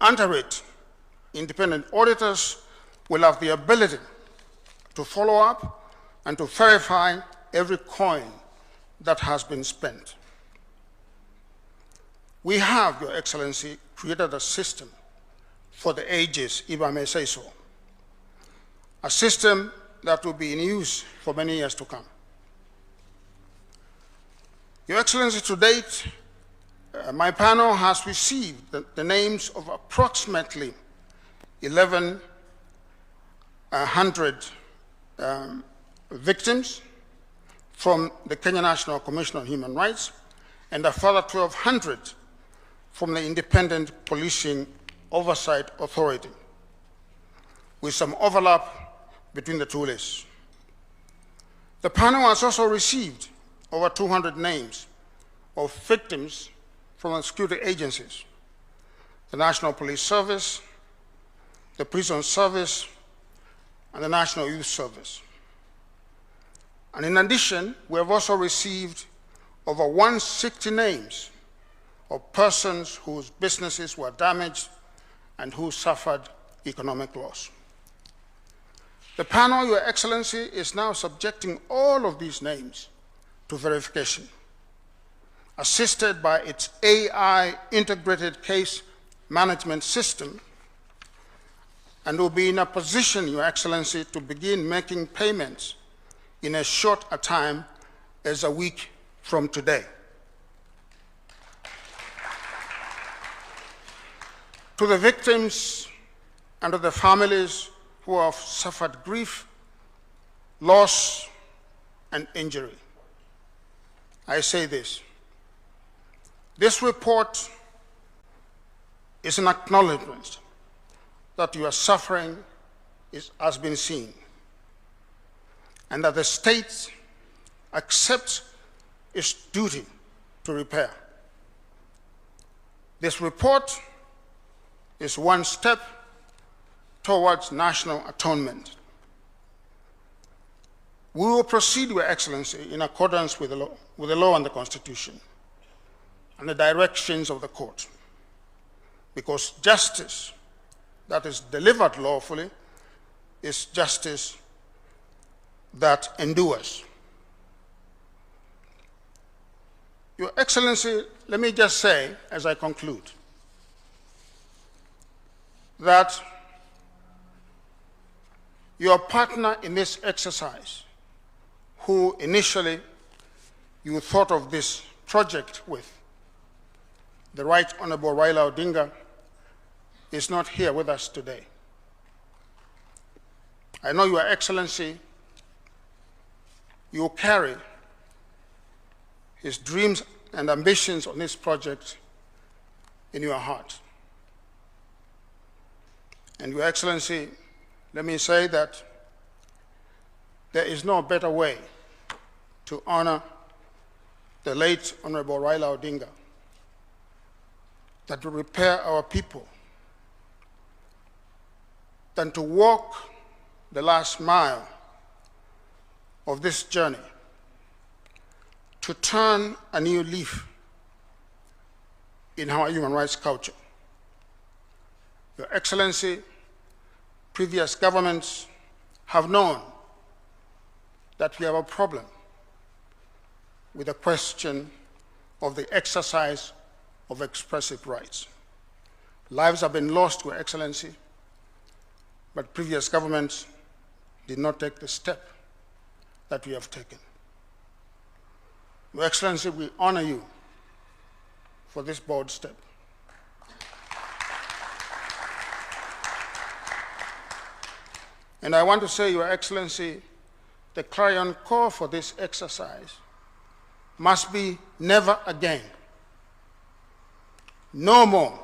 under it, independent auditors will have the ability to follow up and to verify every coin that has been spent. We have, Your Excellency, created a system for the ages, if I may say so, a system that will be in use for many years to come. Your Excellency, to date, my panel has received the names of approximately 1,100 victims from the Kenya National Commission on Human Rights and a further 1,200 from the Independent Policing Oversight Authority, with some overlap between the two lists. The panel has also received over 200 names of victims from the security agencies, the National Police Service, the Prison Service, and the National Youth Service. And in addition, we have also received over 160 names of persons whose businesses were damaged and who suffered economic loss. The panel, Your Excellency, is now subjecting all of these names to verification, assisted by its AI integrated case management system, and will be in a position, Your Excellency, to begin making payments in as short a time as a week from today. To the victims and to the families who have suffered grief, loss, and injury, I say this. This report is an acknowledgement that your suffering has been seen, and that the state accepts its duty to repair. This report is one step towards national atonement. We will proceed, Your Excellency, in accordance with the law and the Constitution and the directions of the court, because justice that is delivered lawfully is justice that endures. Your Excellency, let me just say, as I conclude, that your partner in this exercise, who initially you thought of this project with, the Right Honorable Raila Odinga, is not here with us today. I know, Your Excellency, you carry his dreams and ambitions on this project in your heart. And Your Excellency, let me say that there is no better way to honor the late Honorable Raila Odinga than to repair our people, than to walk the last mile of this journey, to turn a new leaf in our human rights culture. Your Excellency, previous governments have known that we have a problem with the question of the exercise of expressive rights. Lives have been lost, Your Excellency, but previous governments did not take the step that we have taken. Your Excellency, we honor you for this bold step. And I want to say, Your Excellency, the clarion call for this exercise must be never again. No more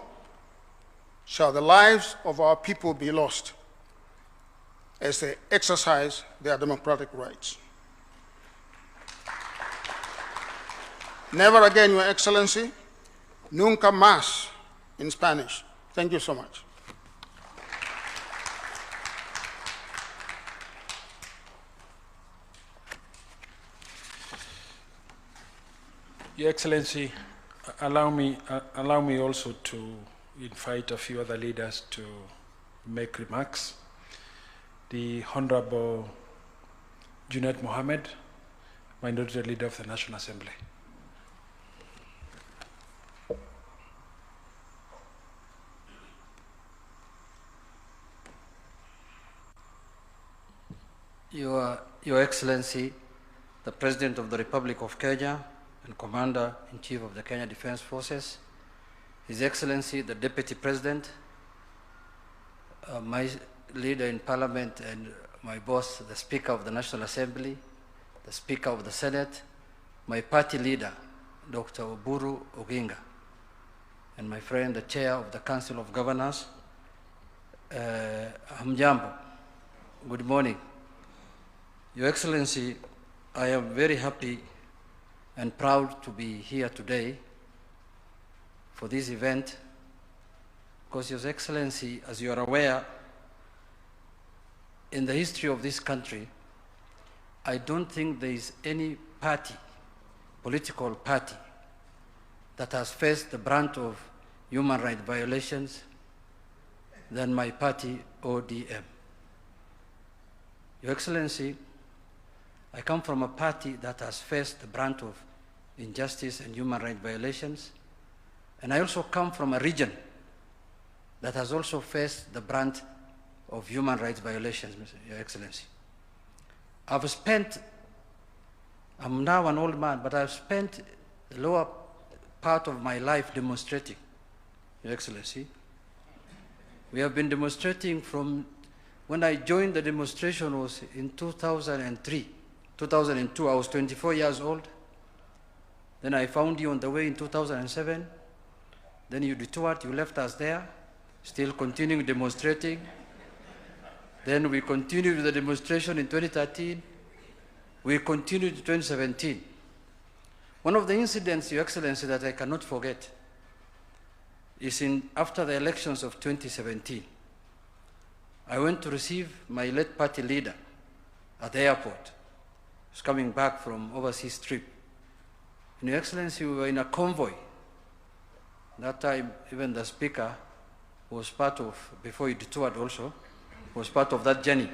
shall the lives of our people be lost as they exercise their democratic rights. Never again, Your Excellency. Nunca más in Spanish. Thank you so much. Your Excellency, allow me also to invite a few other leaders to make remarks. The Honorable Junaid Mohammed, Minority Leader of the National Assembly. Your Excellency, the President of the Republic of Kenya and Commander-in-Chief of the Kenya Defense Forces, His Excellency, the Deputy President, my leader in Parliament and my boss, the Speaker of the National Assembly, the Speaker of the Senate, my party leader, Dr. Oburu Oginga, and my friend, the Chair of the Council of Governors, Hamjambo, good morning. Your Excellency, I am very happy and proud to be here today for this event because, Your Excellency, as you are aware, in the history of this country, I don't think there is any party, political party, that has faced the brunt of human rights violations than my party, ODM. Your Excellency, I come from a party that has faced the brunt of injustice and human rights violations, and I also come from a region that has also faced the brunt of human rights violations, Your Excellency. I'm now an old man, but I've spent the lower part of my life demonstrating, Your Excellency. We have been demonstrating from when I joined the demonstration was in 2003. 2002, I was 24 years old. Then I found you on the way in 2007. Then you detoured, you left us there, still continuing demonstrating. Then we continued with the demonstration in 2013. We continued in 2017. One of the incidents, Your Excellency, that I cannot forget is after the elections of 2017. I went to receive my late party leader at the airport. He was coming back from overseas trip. And Your Excellency, we were in a convoy. That time, even the Speaker was part of, before he detoured also, was part of that journey.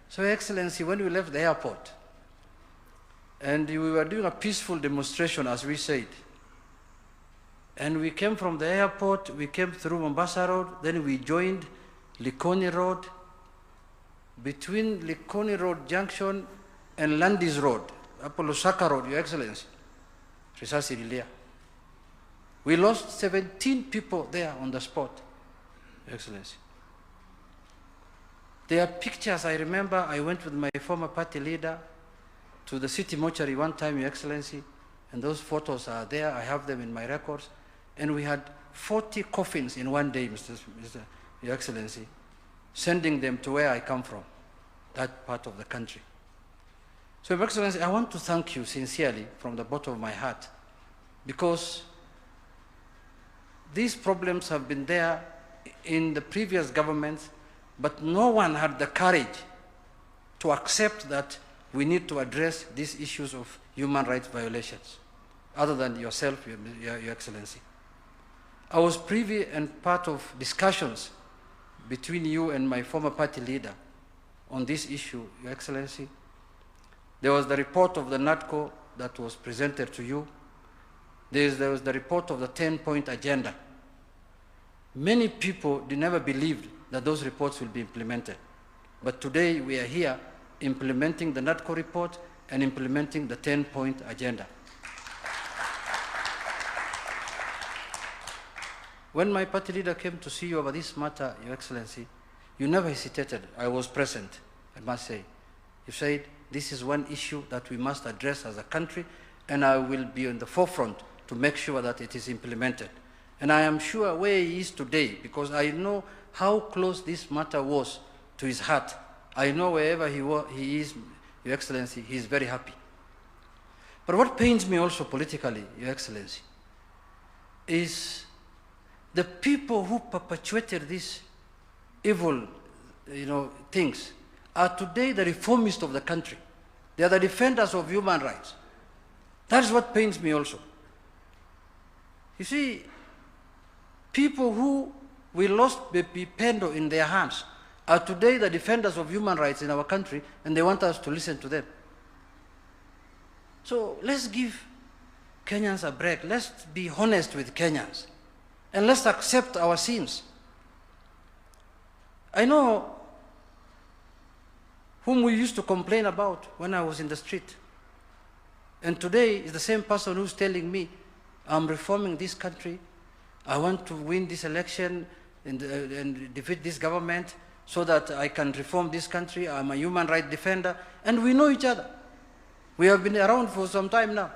So, Your Excellency, when we left the airport, and we were doing a peaceful demonstration, as we said, and we came from the airport, we came through Mombasa Road, then we joined Likoni Road. Between Likoni Road Junction and Landis Road, Apollo Saka Road, Your Excellency, risasi ililia. We lost 17 people there on the spot, Your Excellency. There are pictures. I remember I went with my former party leader to the city mortuary one time, Your Excellency, and those photos are there. I have them in my records. And we had 40 coffins in one day, Your Excellency, sending them to where I come from, that part of the country. So, Your Excellency, I want to thank you sincerely from the bottom of my heart, because these problems have been there in the previous governments, but no one had the courage to accept that we need to address these issues of human rights violations, other than yourself, Your Excellency. I was privy and part of discussions between you and my former party leader on this issue, Your Excellency. There was the report of the NATCO that was presented to you. There was the report of the 10-point agenda. Many people never believed that those reports will be implemented. But today we are here implementing the NATCO report and implementing the 10-point agenda. When my party leader came to see you over this matter, Your Excellency, you never hesitated. I was present, I must say. You said, this is one issue that we must address as a country, and I will be on the forefront to make sure that it is implemented. And I am sure where he is today, because I know how close this matter was to his heart. I know wherever he is, Your Excellency, he is very happy. But what pains me also politically, Your Excellency, is the people who perpetuated these evil, things are today the reformists of the country. They are the defenders of human rights. That is what pains me also. You see, People who we lost Baby Pendo in their hands are today the defenders of human rights in our country, and they want us to listen to them. So let's give Kenyans a break. Let's be honest with Kenyans. And let's accept our sins. I know whom we used to complain about when I was in the street. And today is the same person who's telling me, I'm reforming this country, I want to win this election and defeat this government so that I can reform this country, I'm a human rights defender, and we know each other. We have been around for some time now.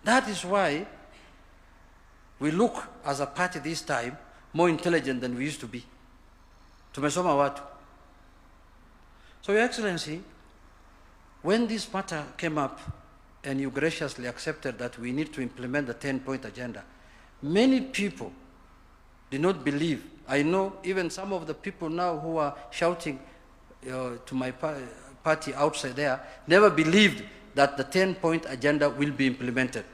That is why we look as a party this time more intelligent than we used to be. Tumesoma watu. So, Your Excellency, when this matter came up and you graciously accepted that we need to implement the 10-point agenda, many people did not believe. I know even some of the people now who are shouting to my party outside there never believed that the 10-point agenda will be implemented.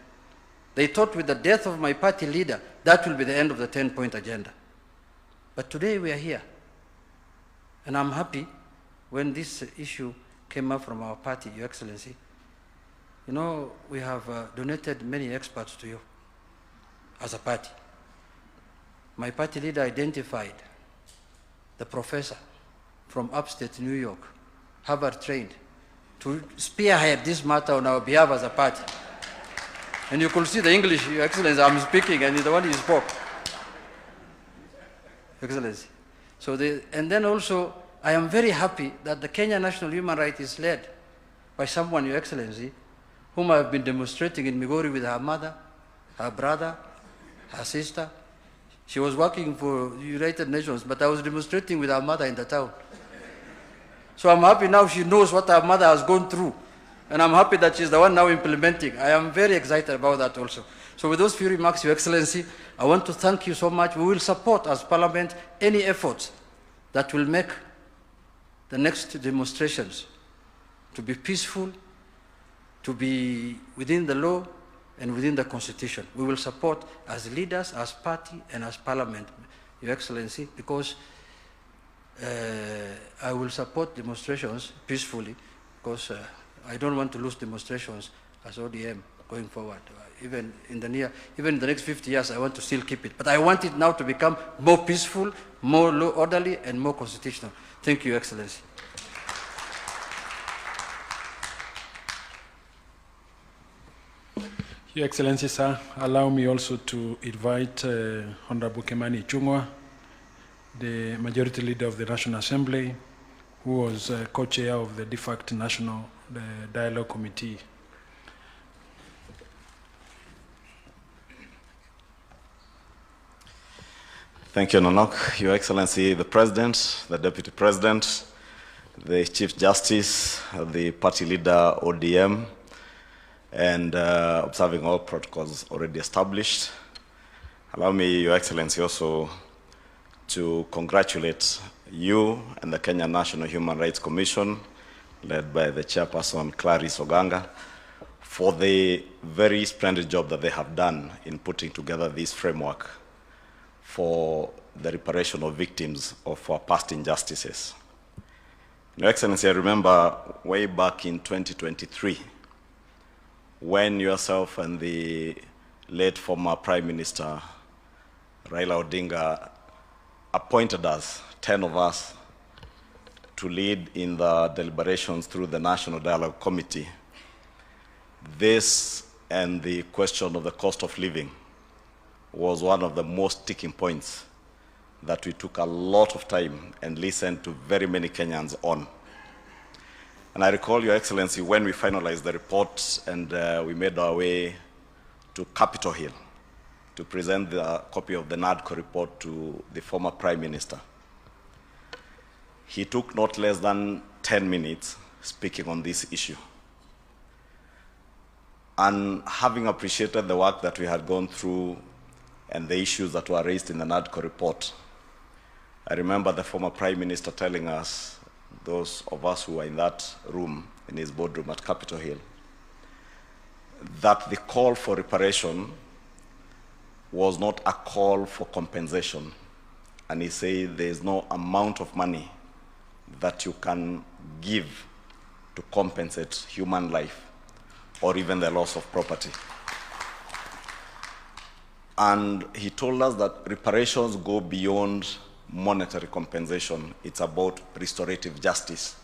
They thought with the death of my party leader, that will be the end of the 10-point agenda. But today we are here. And I'm happy when this issue came up from our party, Your Excellency. You know, we have donated many experts to you as a party. My party leader identified the professor from upstate New York, Harvard trained, to spearhead this matter on our behalf as a party. And you could see the English, Your Excellency, I'm speaking, and the one you spoke. Excellency. So and then also, I am very happy that the Kenya National Human Rights is led by someone, Your Excellency, whom I have been demonstrating in Migori with her mother, her brother, her sister. She was working for the United Nations, but I was demonstrating with her mother in the town. So I'm happy now she knows what her mother has gone through. And I'm happy that she's the one now implementing. I am very excited about that also. So with those few remarks, Your Excellency, I want to thank you so much. We will support as Parliament any efforts that will make the next demonstrations to be peaceful, to be within the law and within the Constitution. We will support as leaders, as party, and as Parliament, Your Excellency, because I will support demonstrations peacefully, because I don't want to lose demonstrations as ODM going forward. Even in the next 50 years, I want to still keep it. But I want it now to become more peaceful, more law orderly, and more constitutional. Thank you, Your Excellency. Your Excellency, sir, allow me also to invite Honorable Kimani Ichung'wah, the Majority Leader of the National Assembly, who was co-chair of the de facto National Dialogue Committee. Thank you, Nonok. Your Excellency, the President, the Deputy President, the Chief Justice, the Party Leader, ODM, and observing all protocols already established. Allow me, Your Excellency, also to congratulate you and the Kenya National Human Rights Commission, led by the chairperson, Clarice Oganga, for the very splendid job that they have done in putting together this framework for the reparation of victims of our past injustices. Your Excellency, I remember way back in 2023, when yourself and the late former Prime Minister, Raila Odinga, appointed us, 10 of us, to lead in the deliberations through the National Dialogue Committee. This and the question of the cost of living was one of the most sticking points that we took a lot of time and listened to very many Kenyans on. And I recall, Your Excellency, when we finalized the report and we made our way to Capitol Hill to present the copy of the NADCO report to the former Prime Minister. He took not less than 10 minutes speaking on this issue. And having appreciated the work that we had gone through and the issues that were raised in the NADCO report, I remember the former Prime Minister telling us, those of us who were in that room, in his boardroom at Capitol Hill, that the call for reparation was not a call for compensation. And he said there is no amount of money that you can give to compensate human life or even the loss of property. And he told us that reparations go beyond monetary compensation. It's about restorative justice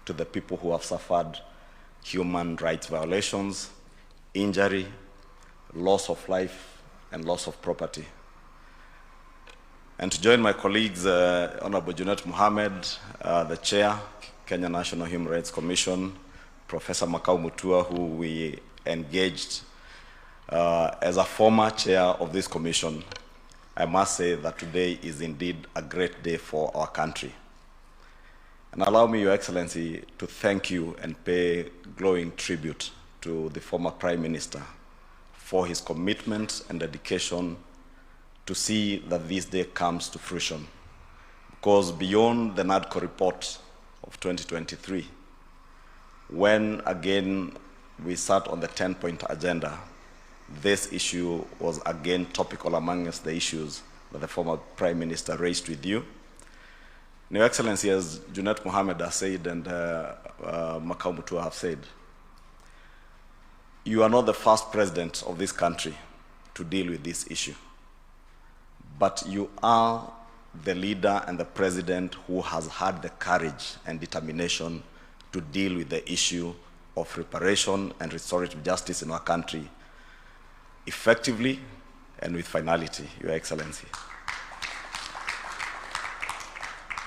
to the people who have suffered human rights violations, injury, loss of life, and loss of property. And to join my colleagues, Honorable Junet Mohamed, the Chair, Kenya National Human Rights Commission, Professor Makau Mutua, who we engaged as a former chair of this commission, I must say that today is indeed a great day for our country. And allow me, Your Excellency, to thank you and pay glowing tribute to the former Prime Minister for his commitment and dedication to see that this day comes to fruition. Because beyond the NADCO report of 2023, when again we sat on the 10-point agenda, this issue was again topical amongst the issues that the former Prime Minister raised with you. Your Excellency, as Junet Mohamed has said and Makau Mutua have said, you are not the first president of this country to deal with this issue, but you are the leader and the president who has had the courage and determination to deal with the issue of reparation and restorative justice in our country effectively and with finality, Your Excellency.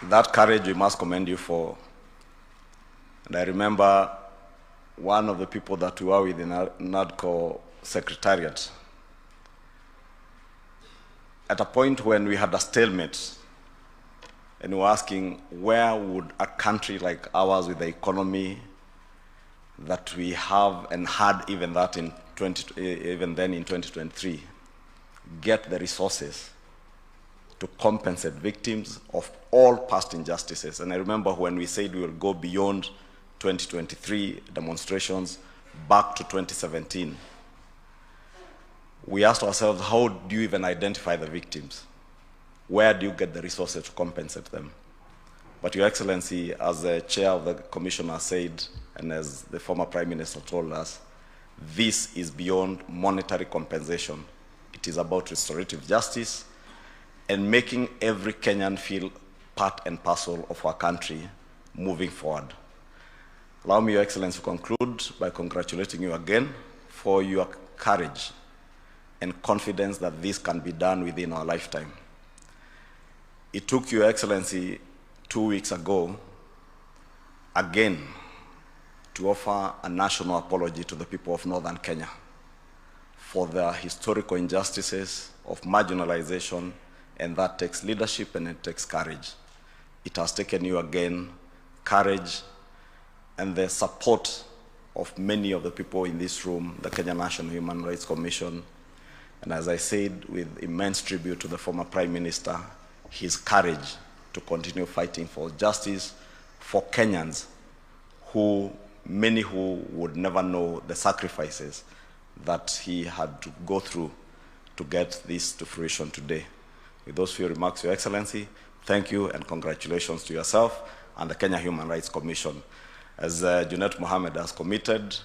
That courage we must commend you for. And I remember one of the people that we were with in NADCO Secretariat, at a point when we had a stalemate, and we were asking, where would a country like ours with the economy that we have and had even that in even then in 2023, get the resources to compensate victims of all past injustices? And I remember when we said we will go beyond 2023 demonstrations back to 2017, we asked ourselves, how do you even identify the victims? Where do you get the resources to compensate them? But Your Excellency, as the chair of the commission has said, and as the former Prime Minister told us, this is beyond monetary compensation. It is about restorative justice and making every Kenyan feel part and parcel of our country moving forward. Allow me, Your Excellency, to conclude by congratulating you again for your courage and confidence that this can be done within our lifetime. It took Your Excellency 2 weeks ago, again, to offer a national apology to the people of Northern Kenya for their historical injustices of marginalization, and that takes leadership and it takes courage. It has taken you again courage and the support of many of the people in this room, the Kenya National Human Rights Commission, and as I said, with immense tribute to the former Prime Minister, his courage to continue fighting for justice for Kenyans many who would never know the sacrifices that he had to go through to get this to fruition today. With those few remarks, Your Excellency, thank you and congratulations to yourself and the Kenya Human Rights Commission. As Junet Mohamed has committed,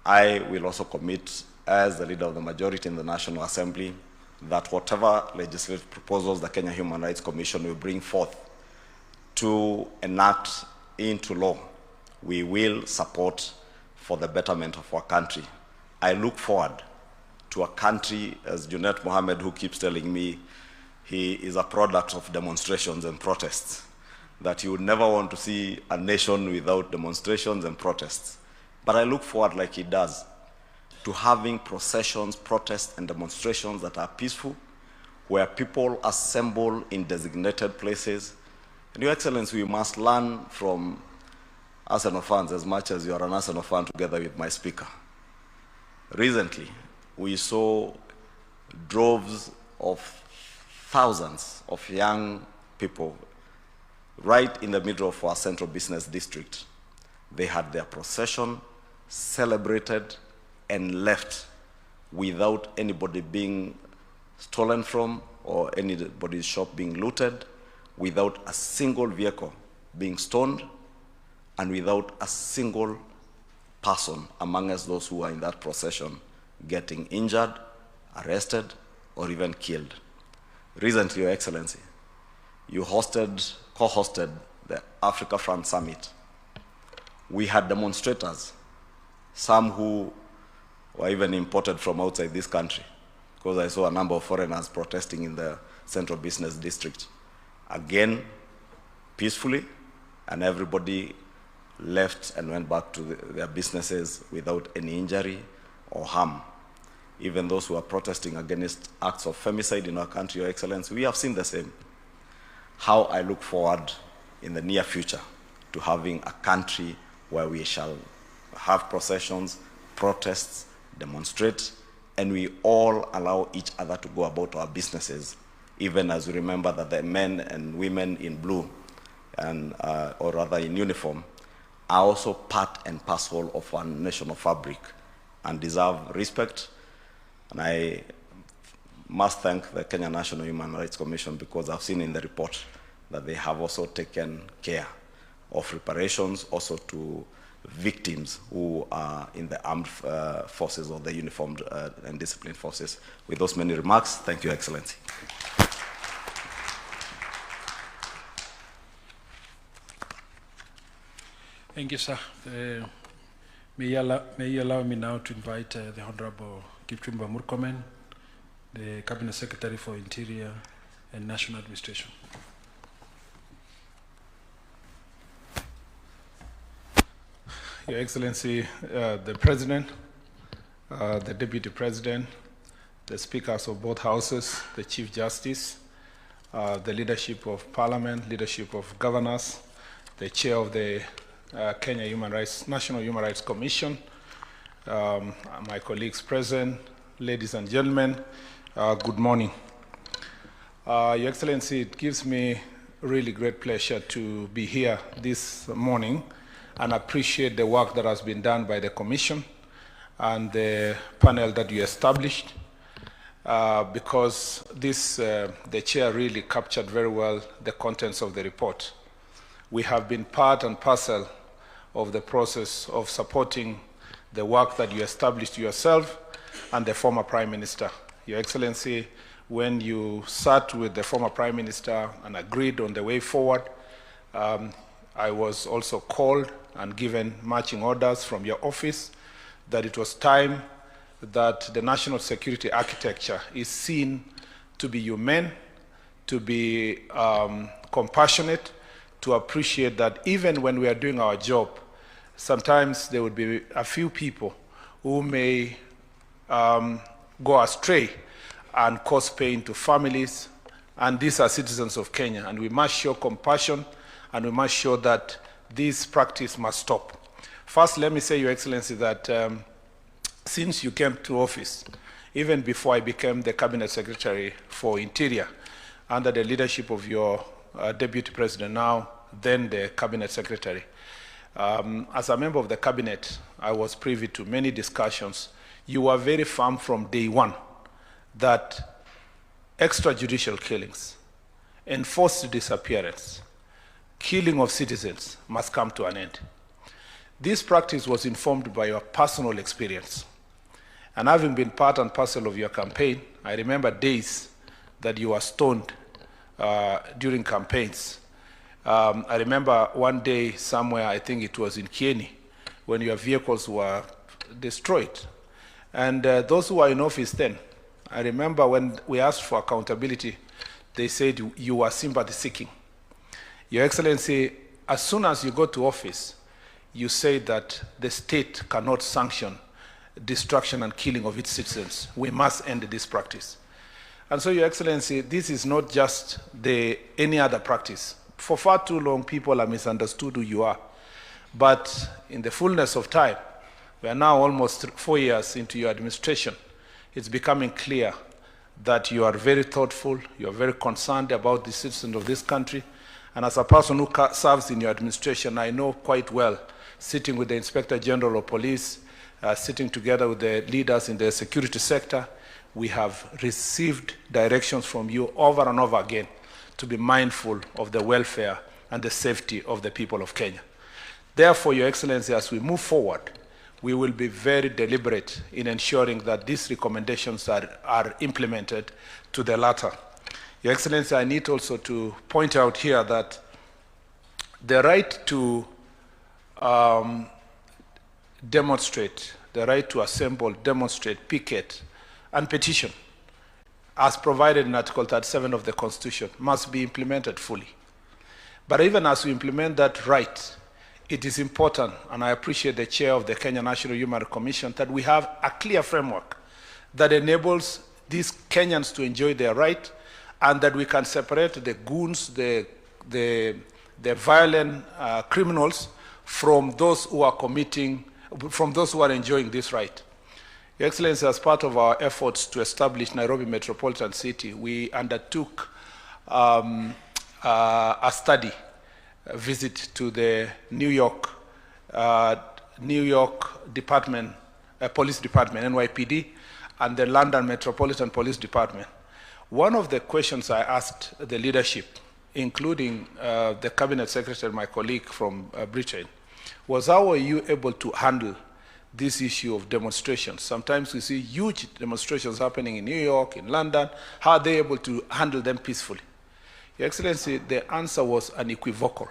I will also commit as the leader of the majority in the National Assembly that whatever legislative proposals the Kenya Human Rights Commission will bring forth to enact into law, we will support for the betterment of our country. I look forward to a country, as Junet Mohamed, who keeps telling me he is a product of demonstrations and protests, that he would never want to see a nation without demonstrations and protests. But I look forward, like he does, to having processions, protests, and demonstrations that are peaceful, where people assemble in designated places. And Your Excellency, we must learn from Arsenal fans as much as you are an Arsenal fan together with my speaker. Recently, we saw droves of thousands of young people right in the middle of our central business district. They had their procession, celebrated, and left without anybody being stolen from or anybody's shop being looted without a single vehicle being stoned and without a single person among us, those who are in that procession, getting injured, arrested, or even killed. Recently, Your Excellency, you co-hosted the Africa Front Summit. We had demonstrators, some who were even imported from outside this country, because I saw a number of foreigners protesting in the Central Business District. Again, peacefully, and everybody left and went back to their businesses without any injury or harm. Even those who are protesting against acts of femicide in our country, Your Excellency, we have seen the same. How I look forward in the near future to having a country where we shall have processions, protests, demonstrate, and we all allow each other to go about our businesses, even as we remember that the men and women in blue, and, or rather in uniform, are also part and parcel of our national fabric and deserve respect. And I must thank the Kenya National Human Rights Commission, because I've seen in the report that they have also taken care of reparations also to victims who are in the armed forces or the uniformed and disciplined forces. With those many remarks, thank you, Excellency. Thank you, sir. May you allow me now to invite the Honorable Kipchumba Murkomen, the Cabinet Secretary for Interior and National Administration. Your Excellency, the President, the Deputy President, the Speakers of both Houses, the Chief Justice, the leadership of Parliament, leadership of governors, the Chair of the Kenya National Human Rights Commission, my colleagues present, ladies and gentlemen, good morning. Your Excellency, it gives me really great pleasure to be here this morning and appreciate the work that has been done by the Commission and the panel that you established, because the Chair really captured very well the contents of the report. We have been part and parcel of the process of supporting the work that you established yourself and the former Prime Minister. Your Excellency, when you sat with the former Prime Minister and agreed on the way forward, I was also called and given marching orders from your office that it was time that the national security architecture is seen to be humane, to be compassionate, to appreciate that even when we are doing our job, sometimes there would be a few people who may go astray and cause pain to families, and these are citizens of Kenya, and we must show compassion, and we must show that this practice must stop. First, let me say, Your Excellency, that since you came to office, even before I became the Cabinet Secretary for Interior, under the leadership of your Deputy President now, then the Cabinet Secretary, as a member of the Cabinet, I was privy to many discussions. You were very firm from day one that extrajudicial killings, enforced disappearance, killing of citizens must come to an end. This practice was informed by your personal experience. And having been part and parcel of your campaign, I remember days that you were stoned during campaigns. I remember one day somewhere, I think it was in Kenyan, when your vehicles were destroyed. And those who were in office then, I remember when we asked for accountability, they said you were sympathy seeking. Your Excellency, as soon as you got to office, you said that the state cannot sanction destruction and killing of its citizens. We must end this practice. And so, Your Excellency, this is not just any other practice. For far too long, people have misunderstood who you are. But in the fullness of time, we are now almost 4 years into your administration. It's becoming clear that you are very thoughtful, you are very concerned about the citizens of this country. And as a person who serves in your administration, I know quite well, sitting with the Inspector General of Police, sitting together with the leaders in the security sector, we have received directions from you over and over again to be mindful of the welfare and the safety of the people of Kenya. Therefore, Your Excellency, as we move forward, we will be very deliberate in ensuring that these recommendations are implemented to the latter. Your Excellency, I need also to point out here that the right to demonstrate, the right to assemble, demonstrate, picket, and petition, as provided in Article 37 of the Constitution, must be implemented fully. But even as we implement that right, it is important, and I appreciate the chair of the Kenya National Human Rights Commission, that we have a clear framework that enables these Kenyans to enjoy their right, and that we can separate the goons, the violent criminals from those who are enjoying this right. Your Excellency, as part of our efforts to establish Nairobi Metropolitan City, we undertook a study, a visit to the New York Department, Police Department, NYPD, and the London Metropolitan Police Department. One of the questions I asked the leadership, including the Cabinet Secretary, my colleague from Britain, was how are you able to handle this issue of demonstrations? Sometimes we see huge demonstrations happening in New York, in London. How are they able to handle them peacefully? Your Excellency, the answer was unequivocal.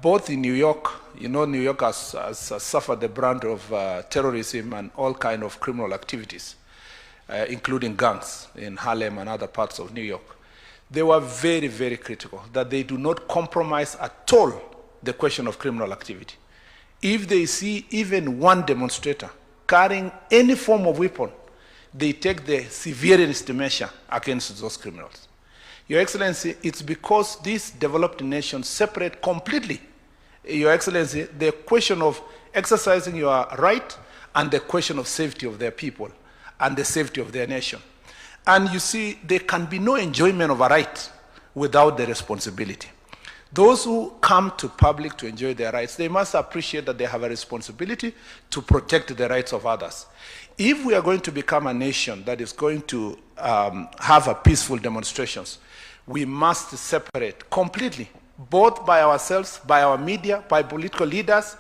Both in New York, you know, New York has suffered the brunt of terrorism and all kinds of criminal activities, including gangs in Harlem and other parts of New York. They were very, very critical that they do not compromise at all the question of criminal activity. If they see even one demonstrator carrying any form of weapon, they take the severest measure against those criminals. Your Excellency, it's because these developed nations separate completely, Your Excellency, the question of exercising your right and the question of safety of their people and the safety of their nation. And you see, there can be no enjoyment of a right without the responsibility. Those who come to public to enjoy their rights, they must appreciate that they have a responsibility to protect the rights of others. If we are going to become a nation that is going to have a peaceful demonstrations, we must separate completely, both by ourselves, by our media, by political leaders.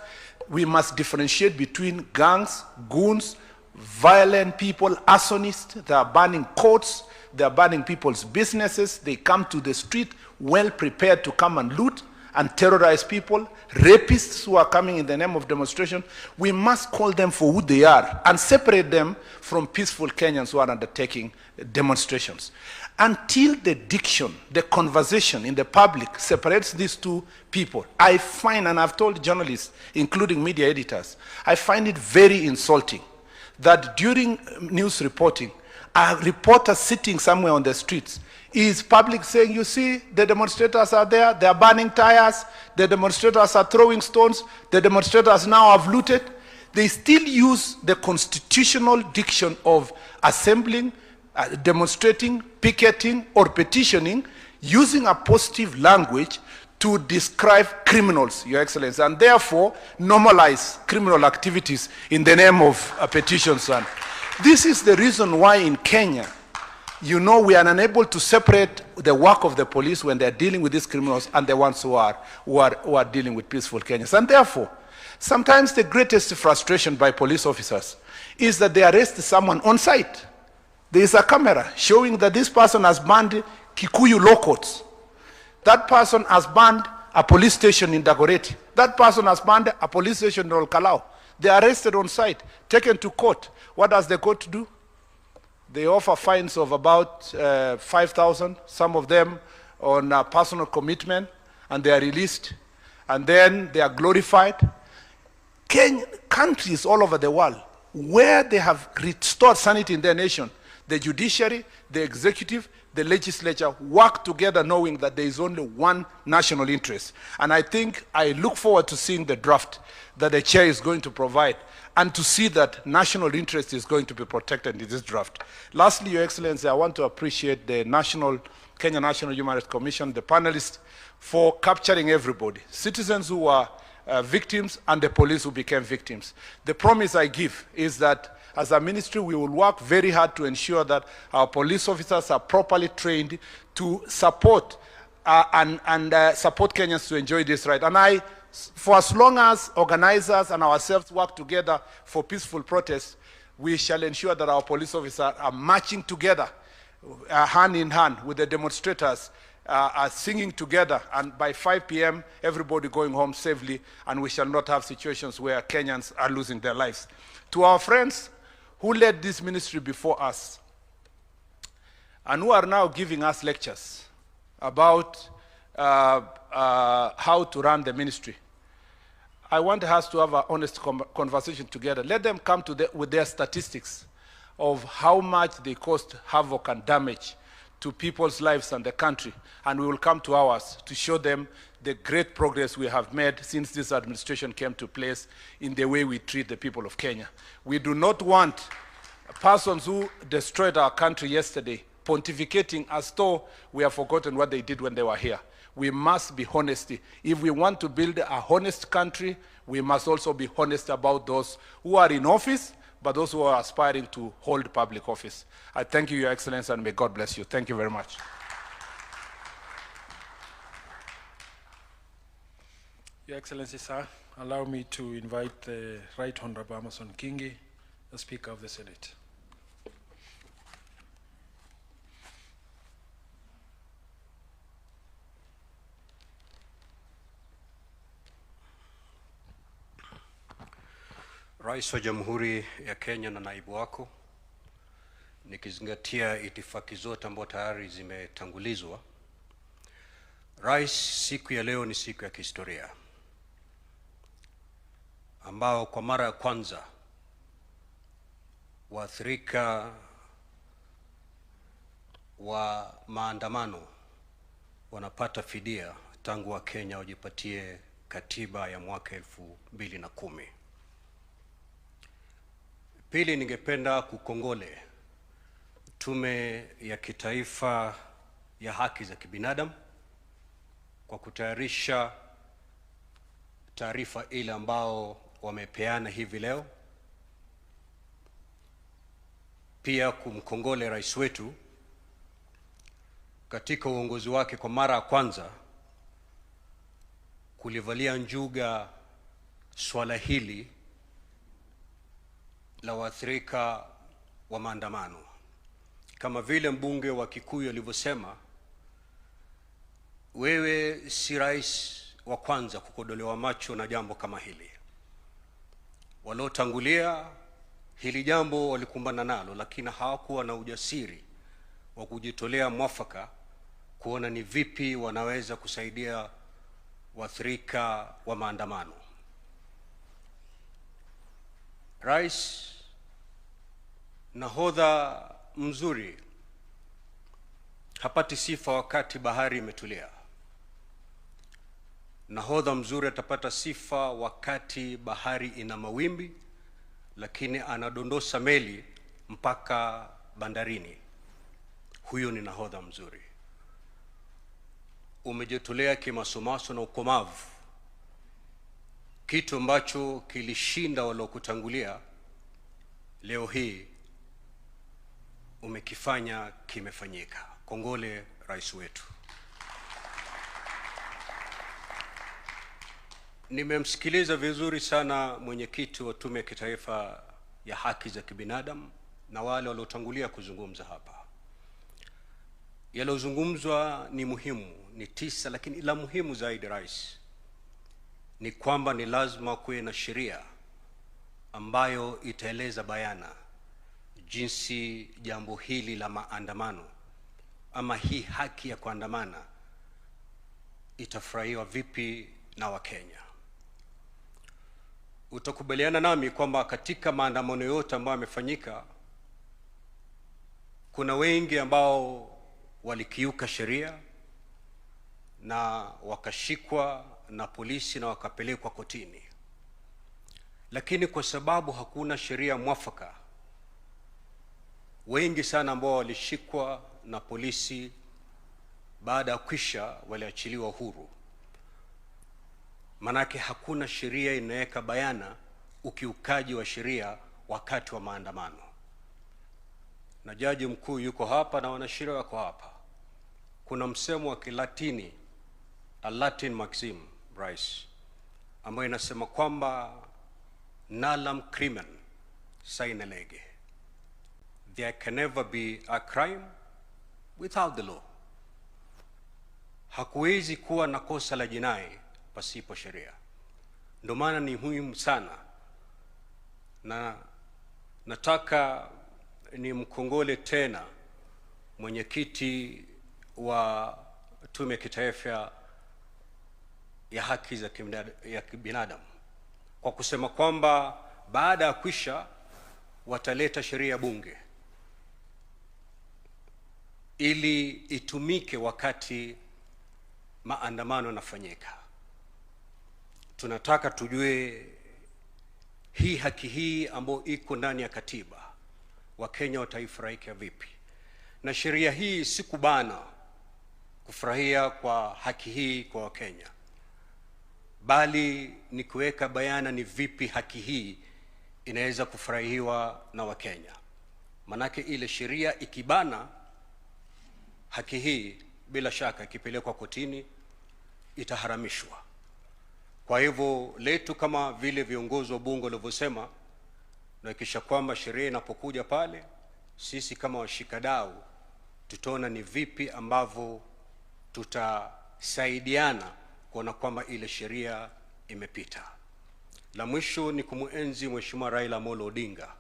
We must differentiate between gangs, goons, violent people, arsonists. They are burning courts, they are burning people's businesses. They come to the street well prepared to come and loot and terrorize people. Rapists who are coming in the name of demonstration. We must call them for who they are and separate them from peaceful Kenyans who are undertaking demonstrations. Until the diction, the conversation in the public separates these two people, I find, and I've told journalists, including media editors, I find it very insulting that during news reporting, a reporter sitting somewhere on the streets is public saying, you see, the demonstrators are there, they are burning tires, the demonstrators are throwing stones, the demonstrators now have looted. They still use the constitutional diction of assembling, demonstrating, picketing, or petitioning, using a positive language to describe criminals, Your Excellency, and therefore normalize criminal activities in the name of petitions. And this is the reason why in Kenya, you know, we are unable to separate the work of the police when they are dealing with these criminals and the ones who are dealing with peaceful Kenyans. And therefore, sometimes the greatest frustration by police officers is that they arrest someone on site. There is a camera showing that this person has burned Kikuyu law courts. That person has burned a police station in Dagoretti. That person has burned a police station in Olkalau. They are arrested on site, taken to court. What does the court do? They offer fines of about 5,000, some of them on personal commitment, and they are released. And then they are glorified. Countries all over the world, where they have restored sanity in their nation, the judiciary, the executive, the legislature work together knowing that there is only one national interest. And I think I look forward to seeing the draft that the chair is going to provide and to see that national interest is going to be protected in this draft. Lastly, Your Excellency, I want to appreciate the Kenya National Human Rights Commission, the panelists, for capturing everybody. Citizens who are victims and the police who became victims. The promise I give is that as a ministry, we will work very hard to ensure that our police officers are properly trained to support and support Kenyans to enjoy this right. And for as long as organizers and ourselves work together for peaceful protests, we shall ensure that our police officers are marching together, hand in hand with the demonstrators, are singing together, and by 5 p.m. everybody going home safely, and we shall not have situations where Kenyans are losing their lives. To our friends who led this ministry before us and who are now giving us lectures about how to run the ministry, I want us to have an honest conversation together. Let them come with their statistics of how much they caused havoc and damage to people's lives and the country, and we will come to ours to show them the great progress we have made since this administration came to place in the way we treat the people of Kenya. We do not want persons who destroyed our country yesterday pontificating as though we have forgotten what they did when they were here. We must be honest. If we want to build a honest country, we must also be honest about those who are in office, but those who are aspiring to hold public office. I thank you, Your Excellency, and may God bless you. Thank you very much. Your Excellency, sir, allow me to invite the Right Honorable MATIANG'I, the Speaker of the Senate. Rais wa Jamhuri ya Kenya na naibu wako, nikizingatia itifaki zote ambazo tayari zimetangulizwa. Rais, siku ya leo ni siku ya kihistoria ambao kwa mara ya kwanza waathirika wa maandamano wanapata fidia tangu wa Kenya wajipatie katiba ya mwaka 2010. Pili, ningependa kukongole Tume ya Kitaifa ya Haki za Kibinadamu kwa kutayarisha taarifa ile ambao wamepeana hivi leo. Pia kumkongole rais wetu katika uongozi wake kwa mara ya kwanza kulivalia njuga swala hili la waathirika wa maandamano. Kama vile mbunge wa Kikuyu alivyosema, wewe si rais wa kwanza kukodolewa macho na jambo kama hili. Waliotangulia hili jambo walikumbana nalo, lakini hawakuwa na ujasiri wa kujitolea mwafaka kuona ni vipi wanaweza kusaidia waathirika wa maandamano. Rais, nahodha mzuri hapati sifa wakati bahari imetulia. Nahodha mzuri atapata sifa wakati bahari ina mawimbi, lakini anadondosa meli mpaka bandarini. Huyo ni nahodha mzuri. Umejitolea kimasomaso na ukomavu, kitu ambacho kilishinda waliokutangulia. Leo hii umekifanya kimefanyika. Kongole rais wetu. Nimemsikiliza vizuri sana mwenyekiti wa Tume ya Kitaifa ya Haki za Kibinadamu na wale waliotangulia kuzungumza hapa. Yalozungumzwa ni muhimu, ni tisa, lakini la muhimu zaidi rais ni kwamba ni lazima kuwe na sheria ambayo itaeleza bayana jinsi jambo hili la maandamano ama hii haki ya kuandamana itafurahiwa vipi na Wakenya. Utakubaliana nami kwamba katika maandamano yote ambayo yamefanyika kuna wengi ambao walikiuka sheria na wakashikwa na polisi na wakapelekwa kotini. Lakini kwa sababu hakuna sheria mwafaka, wengi sana ambao walishikwa na polisi baada ya kwisha waliachiliwa huru. Manake hakuna sheria inaweka bayana ukiukaji wa sheria wakati wa maandamano. Na jaji mkuu yuko hapa na wanasheria wako hapa. Kuna msemo wa Kilatini, a Latin maxim, Bryce, ambayo inasema kwamba nalum crimen sine lege. There can never be a crime without the law. Hakuwezi kuwa na kosa la jinai pasipo sheria. Ndio maana ni muhimu sana, na nataka ni mkongole tena mwenyekiti wa Tume ya Kitaifa ya Haki za Kibinadamu kwa kusema kwamba baada ya kwisha wataleta sheria bunge ili itumike wakati maandamano yanafanyika. Tunataka tujue hii haki hii ambayo iko ndani ya katiba, Wakenya wataifurahia vipi? Na sheria hii si kubana kufurahia kwa haki hii kwa Wakenya, bali ni kuweka bayana ni vipi haki hii inaweza kufurahiwa na Wakenya. Manake ile sheria ikibana haki hii, bila shaka ikipelekwa kotini itaharamishwa. Kwa hivyo letu kama vile viongozi wa bunge walivyosema, na kisha kwamba sheria inapokuja pale, sisi kama washikadau tutaona ni vipi ambavyo tutasaidiana kuona kwamba ile sheria imepita. La mwisho ni kumuenzi Mheshimiwa Raila Amolo Odinga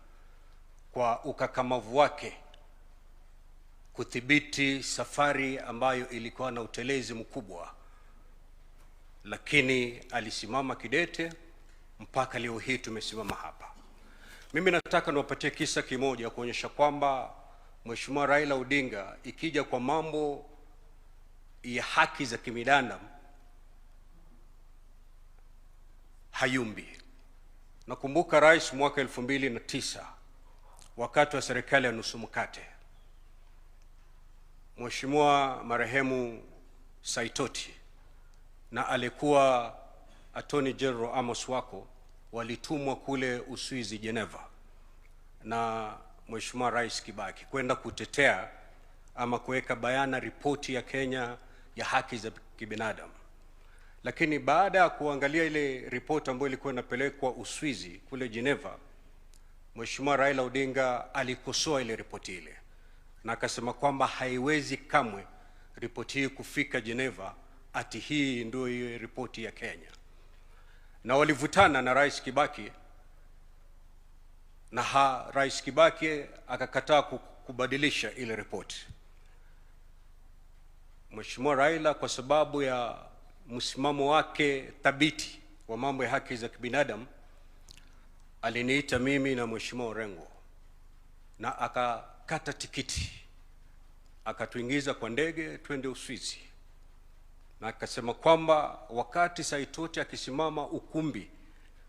kwa ukakamavu wake kudhibiti safari ambayo ilikuwa na utelezi mkubwa, lakini alisimama kidete mpaka leo hii tumesimama hapa. Mimi nataka niwapatie kisa kimoja kuonyesha kwamba Mheshimiwa Raila Odinga ikija kwa mambo ya haki za kibinadamu hayumbi. Nakumbuka rais mwaka 2009 wakati wa serikali ya nusu mkate, Mheshimiwa marehemu Saitoti na alikuwa Attorney General Amos Wako walitumwa kule Uswizi, Geneva, na Mheshimiwa Rais Kibaki kwenda kutetea ama kuweka bayana ripoti ya Kenya ya haki za kibinadamu. Lakini baada ya kuangalia ile ripoti ambayo ilikuwa inapelekwa Uswizi kule Geneva, Mheshimiwa Raila Odinga alikosoa ile ripoti ile na akasema kwamba haiwezi kamwe ripoti hii kufika Geneva, ati hii ndio hiyo ripoti ya Kenya. Na walivutana na Rais Kibaki, na Rais Kibaki akakataa kubadilisha ile ripoti. Mheshimiwa Raila kwa sababu ya msimamo wake thabiti wa mambo ya haki za kibinadamu aliniita mimi na Mheshimiwa Orengo na akakata tikiti, akatuingiza kwa ndege twende Uswizi, na akasema kwamba wakati Saitoti akisimama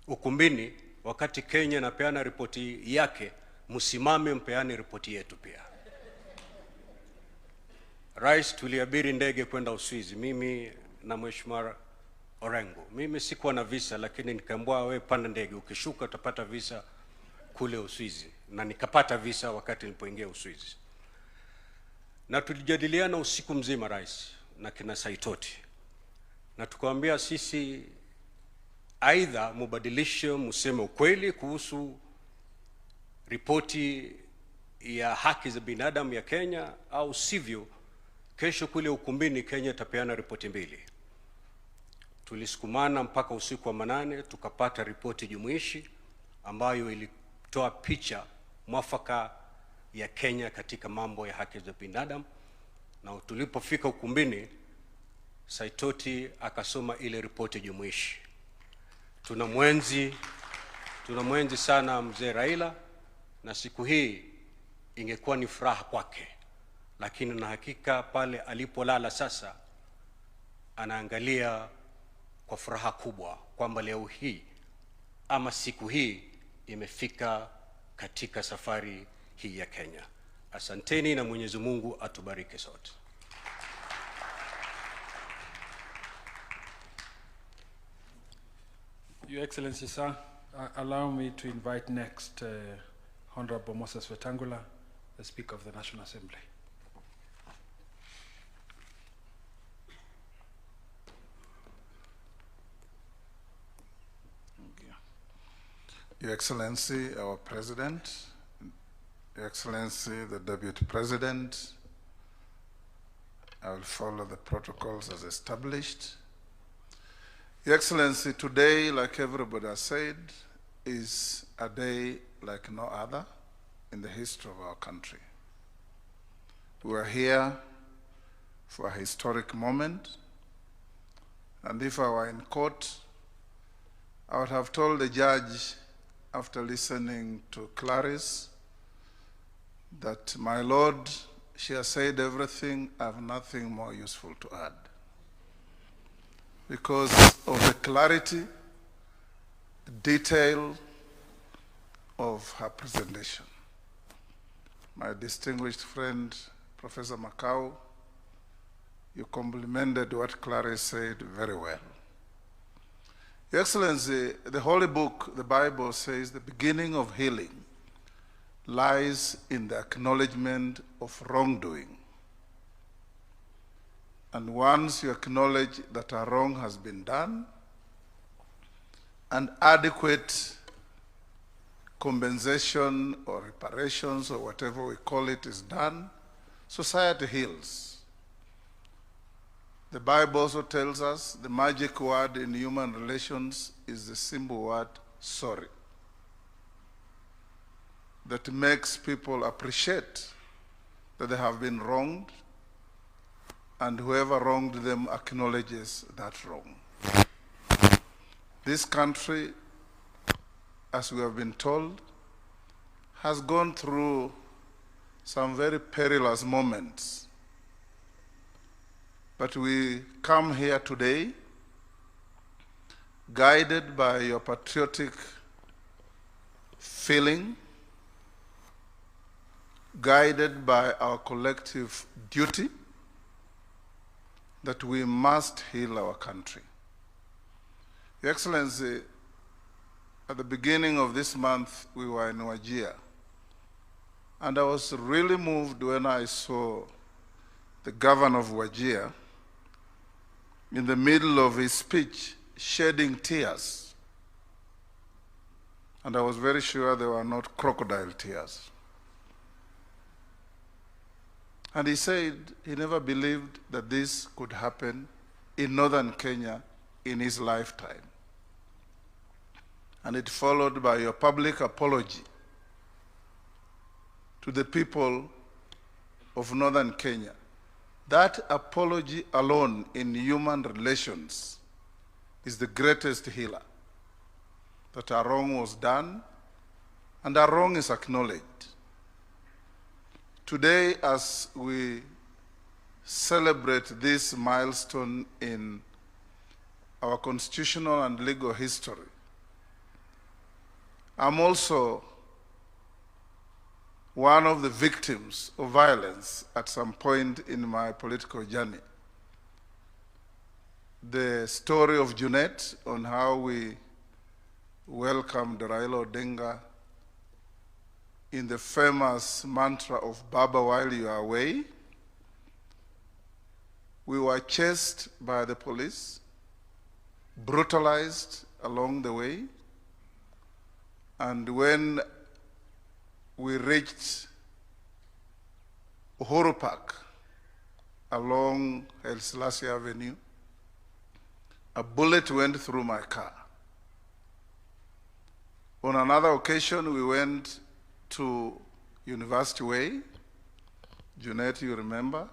ukumbini wakati Kenya napeana ripoti yake, msimame mpeane ripoti yetu pia. Rais tuliabiri ndege kwenda Uswizi, mimi na Mheshimiwa Orengo. Mimi sikuwa na visa, lakini nikaambiwa wewe panda ndege, ukishuka utapata visa kule Uswizi, na nikapata visa wakati nilipoingia Uswizi. Na tulijadiliana usiku mzima rais na kina Saitoti, na tukamwambia sisi aidha mubadilishe, museme ukweli kuhusu ripoti ya haki za binadamu ya Kenya, au sivyo kesho kule ukumbini Kenya itapeana ripoti mbili. Tulisukumana mpaka usiku wa manane tukapata ripoti jumuishi ambayo ilitoa picha mwafaka ya Kenya katika mambo ya haki za binadamu. Na tulipofika ukumbini, Saitoti akasoma ile ripoti jumuishi. Tunamwenzi sana mzee Raila, na siku hii ingekuwa ni furaha kwake, lakini na hakika pale alipolala sasa anaangalia kwa furaha kubwa kwamba leo hii ama siku hii imefika katika safari hii ya Kenya. Asanteni na Mwenyezi Mungu atubariki sote. Your Excellency, sir, allow me to invite next Honorable Moses Wetangula, the Speaker of the National Assembly. Your Excellency, our President, Your Excellency, the Deputy President, I will follow the protocols as established. Your Excellency, today, like everybody has said, is a day like no other in the history of our country. We are here for a historic moment, and if I were in court, I would have told the judge, after listening to Clarice, that, my Lord, she has said everything, I have nothing more useful to add. Because of the clarity, detail of her presentation. My distinguished friend, Professor Makau, you complimented what Clarice said very well. Your Excellency, the Holy Book, the Bible, says the beginning of healing lies in the acknowledgement of wrongdoing. And once you acknowledge that a wrong has been done, and adequate compensation or reparations or whatever we call it is done, society heals. The Bible also tells us the magic word in human relations is the simple word, sorry, that makes people appreciate that they have been wronged, and whoever wronged them acknowledges that wrong. This country, as we have been told, has gone through some very perilous moments. But we come here today guided by your patriotic feeling, guided by our collective duty that we must heal our country. Your Excellency, at the beginning of this month, we were in Wajir, and I was really moved when I saw the governor of Wajir in the middle of his speech shedding tears. And I was very sure they were not crocodile tears. And he said he never believed that this could happen in northern Kenya in his lifetime. And it followed by your public apology to the people of northern Kenya. That apology alone in human relations is the greatest healer. That a wrong was done, and a wrong is acknowledged. Today, as we celebrate this milestone in our constitutional and legal history, I'm also one of the victims of violence at some point in my political journey. The story of Junet on how we welcomed Raila Odinga in the famous mantra of Baba while you are away. We were chased by the police, brutalized along the way, and when we reached Uhuru Park along El Selassie Avenue, a bullet went through my car. On another occasion, we went to University Way, Junet, you remember,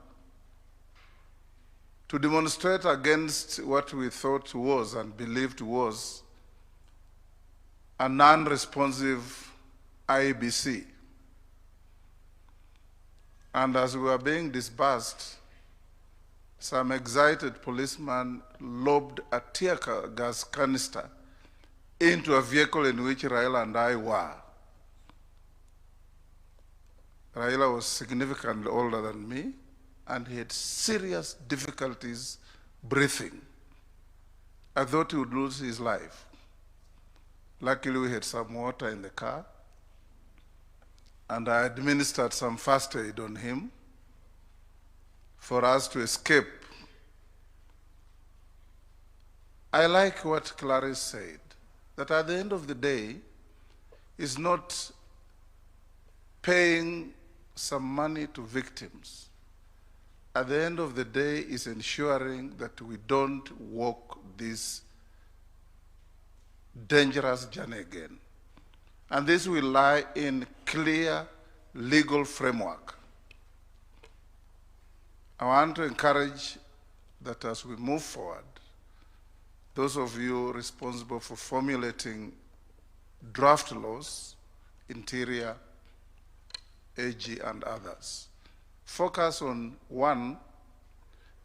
to demonstrate against what we thought was and believed was a non-responsive IEBC. And as we were being disbursed, some excited policeman lobbed a tear gas canister into a vehicle in which Raila and I were. Raila was significantly older than me, and he had serious difficulties breathing. I thought he would lose his life. Luckily, we had some water in the car, and I administered some first aid on him for us to escape. I like what Clarice said, that at the end of the day, it's not paying some money to victims. At the end of the day, is ensuring that we don't walk this dangerous journey again. And this will lie in clear legal framework. I want to encourage that as we move forward, those of you responsible for formulating draft laws, Interior, AG, and others, focus on, one,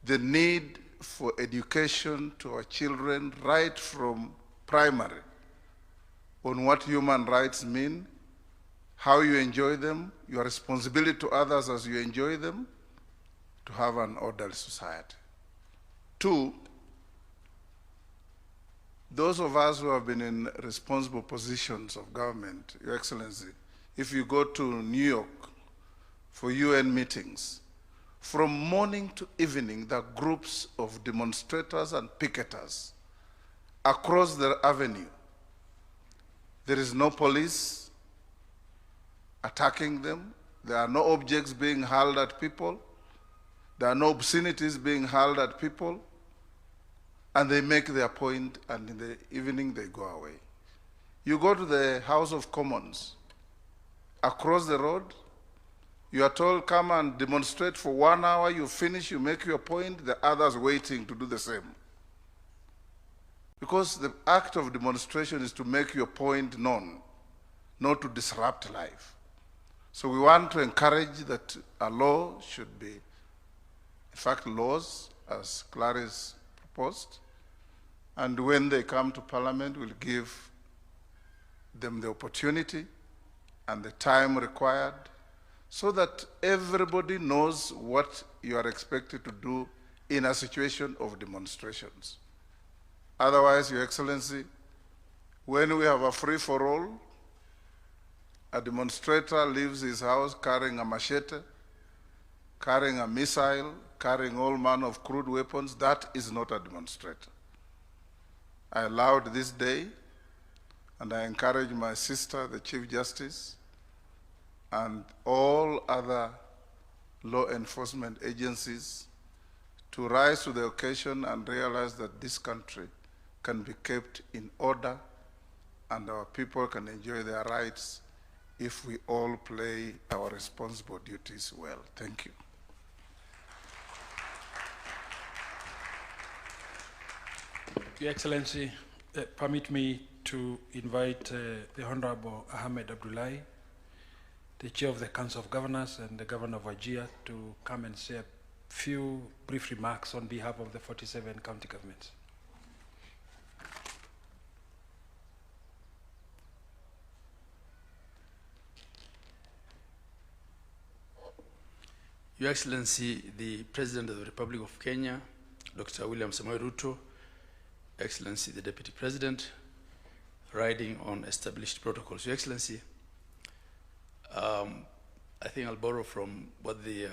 the need for education to our children right from primary on what human rights mean, how you enjoy them, your responsibility to others as you enjoy them, to have an orderly society. Two, those of us who have been in responsible positions of government, Your Excellency, if you go to New York for UN meetings, from morning to evening, there are groups of demonstrators and picketers across the avenue. There is no police attacking them. There are no objects being hurled at people. There are no obscenities being hurled at people. And they make their point, and in the evening they go away. You go to the House of Commons, across the road, you are told, come and demonstrate for 1 hour, you finish, you make your point, the others waiting to do the same. Because the act of demonstration is to make your point known, not to disrupt life. So we want to encourage that a law should be, in fact, laws, as Clarice proposed, and when they come to Parliament, we'll give them the opportunity and the time required so that everybody knows what you are expected to do in a situation of demonstrations. Otherwise, Your Excellency, when we have a free-for-all, a demonstrator leaves his house carrying a machete, carrying a missile, carrying all manner of crude weapons. That is not a demonstrator. I allowed this day, and I encourage my sister, the Chief Justice, and all other law enforcement agencies to rise to the occasion and realize that this country can be kept in order and our people can enjoy their rights if we all play our responsible duties well. Thank you. Your Excellency, permit me to invite the Honorable Ahmed Abdullahi, the Chair of the Council of Governors and the Governor of Wajir, to come and say a few brief remarks on behalf of the 47 county governments. Your Excellency, the President of the Republic of Kenya, Dr. William Samoei Ruto, Excellency, the Deputy President, riding on established protocols. Your Excellency, I think I'll borrow from what the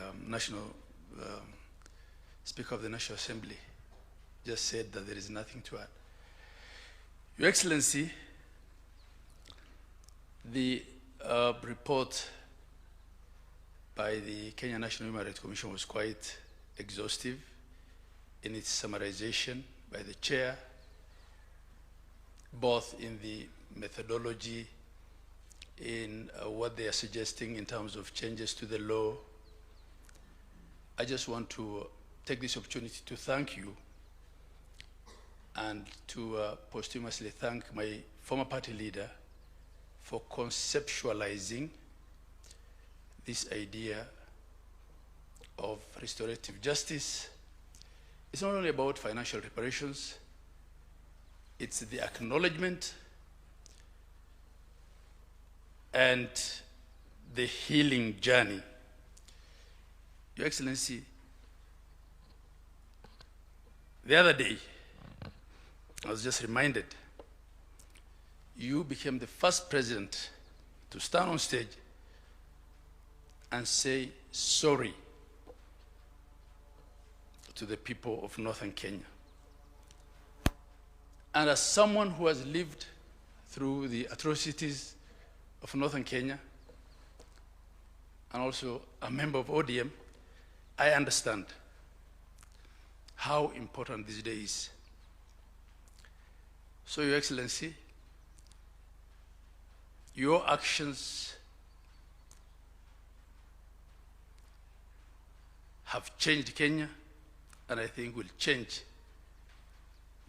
Speaker of the National Assembly just said, that there is nothing to add. Your Excellency, the report by the Kenya National Human Rights Commission was quite exhaustive in its summarization by the chair, both in the methodology, in what they are suggesting in terms of changes to the law. I just want to take this opportunity to thank you and to posthumously thank my former party leader for conceptualizing this idea of restorative justice. It's not only about financial reparations, it's the acknowledgement and the healing journey. Your Excellency, the other day, I was just reminded you became the first president to stand on stage and say sorry to the people of northern Kenya. And as someone who has lived through the atrocities of northern Kenya, and also a member of ODM, I understand how important this day is. So, Your Excellency, your actions have changed Kenya, and I think will change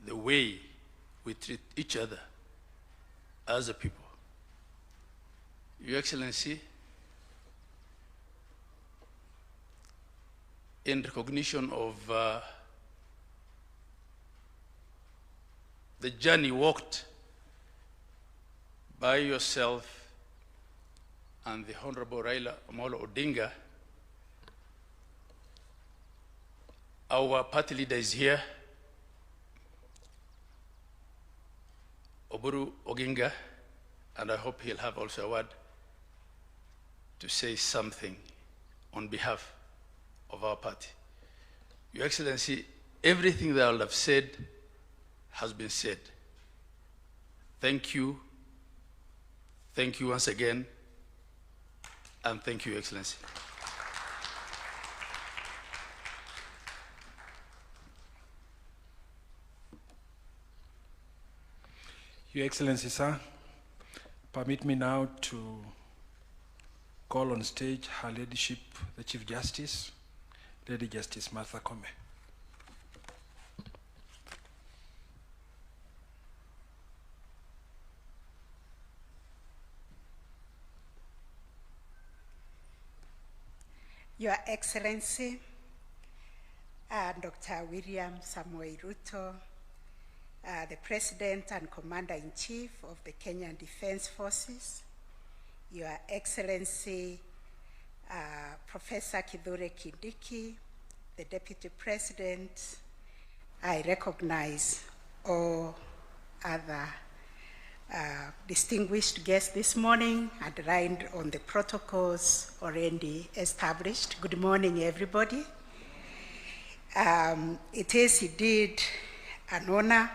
the way we treat each other as a people. Your Excellency, in recognition of the journey walked by yourself and the Honorable Raila Amolo Odinga, our party leader is here, Oburu Oginga, and I hope he'll have also a word to say something on behalf of our party. Your Excellency, everything that I would have said has been said. Thank you once again, and thank you, Your Excellency. Your Excellency, sir, permit me now to call on stage Her Ladyship, the Chief Justice, Lady Justice Martha Koome. Your Excellency, Dr. William Samoei Ruto, the President and Commander-in-Chief of the Kenyan Defense Forces, Your Excellency, Professor Kithure Kindiki, the Deputy President, I recognize all other distinguished guests this morning and aligned on the protocols already established. Good morning, everybody. It is indeed an honor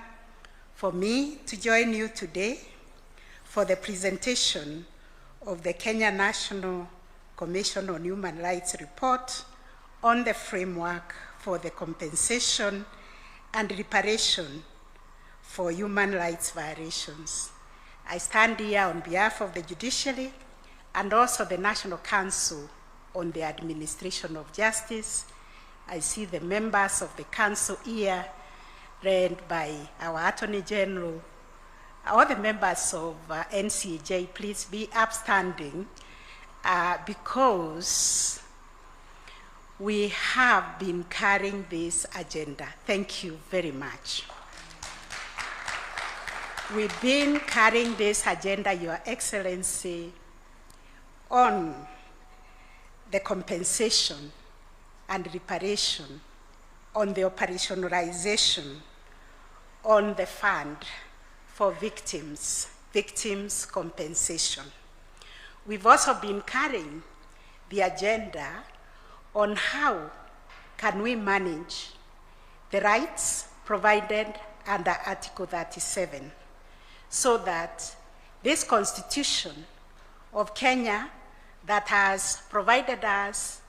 for me to join you today for the presentation of the Kenya National Commission on Human Rights report on the framework for the compensation and reparation for human rights violations. I stand here on behalf of the judiciary and also the National Council on the Administration of Justice. I see the members of the council here, led by our Attorney General. All the members of NCJ, please be upstanding because we have been carrying this agenda. Thank you very much. We've been carrying this agenda, Your Excellency, on the compensation and reparation, on the operationalization, on the fund for victims compensation. We've also been carrying the agenda on how can we manage the rights provided under Article 37 so that this Constitution of Kenya that has provided us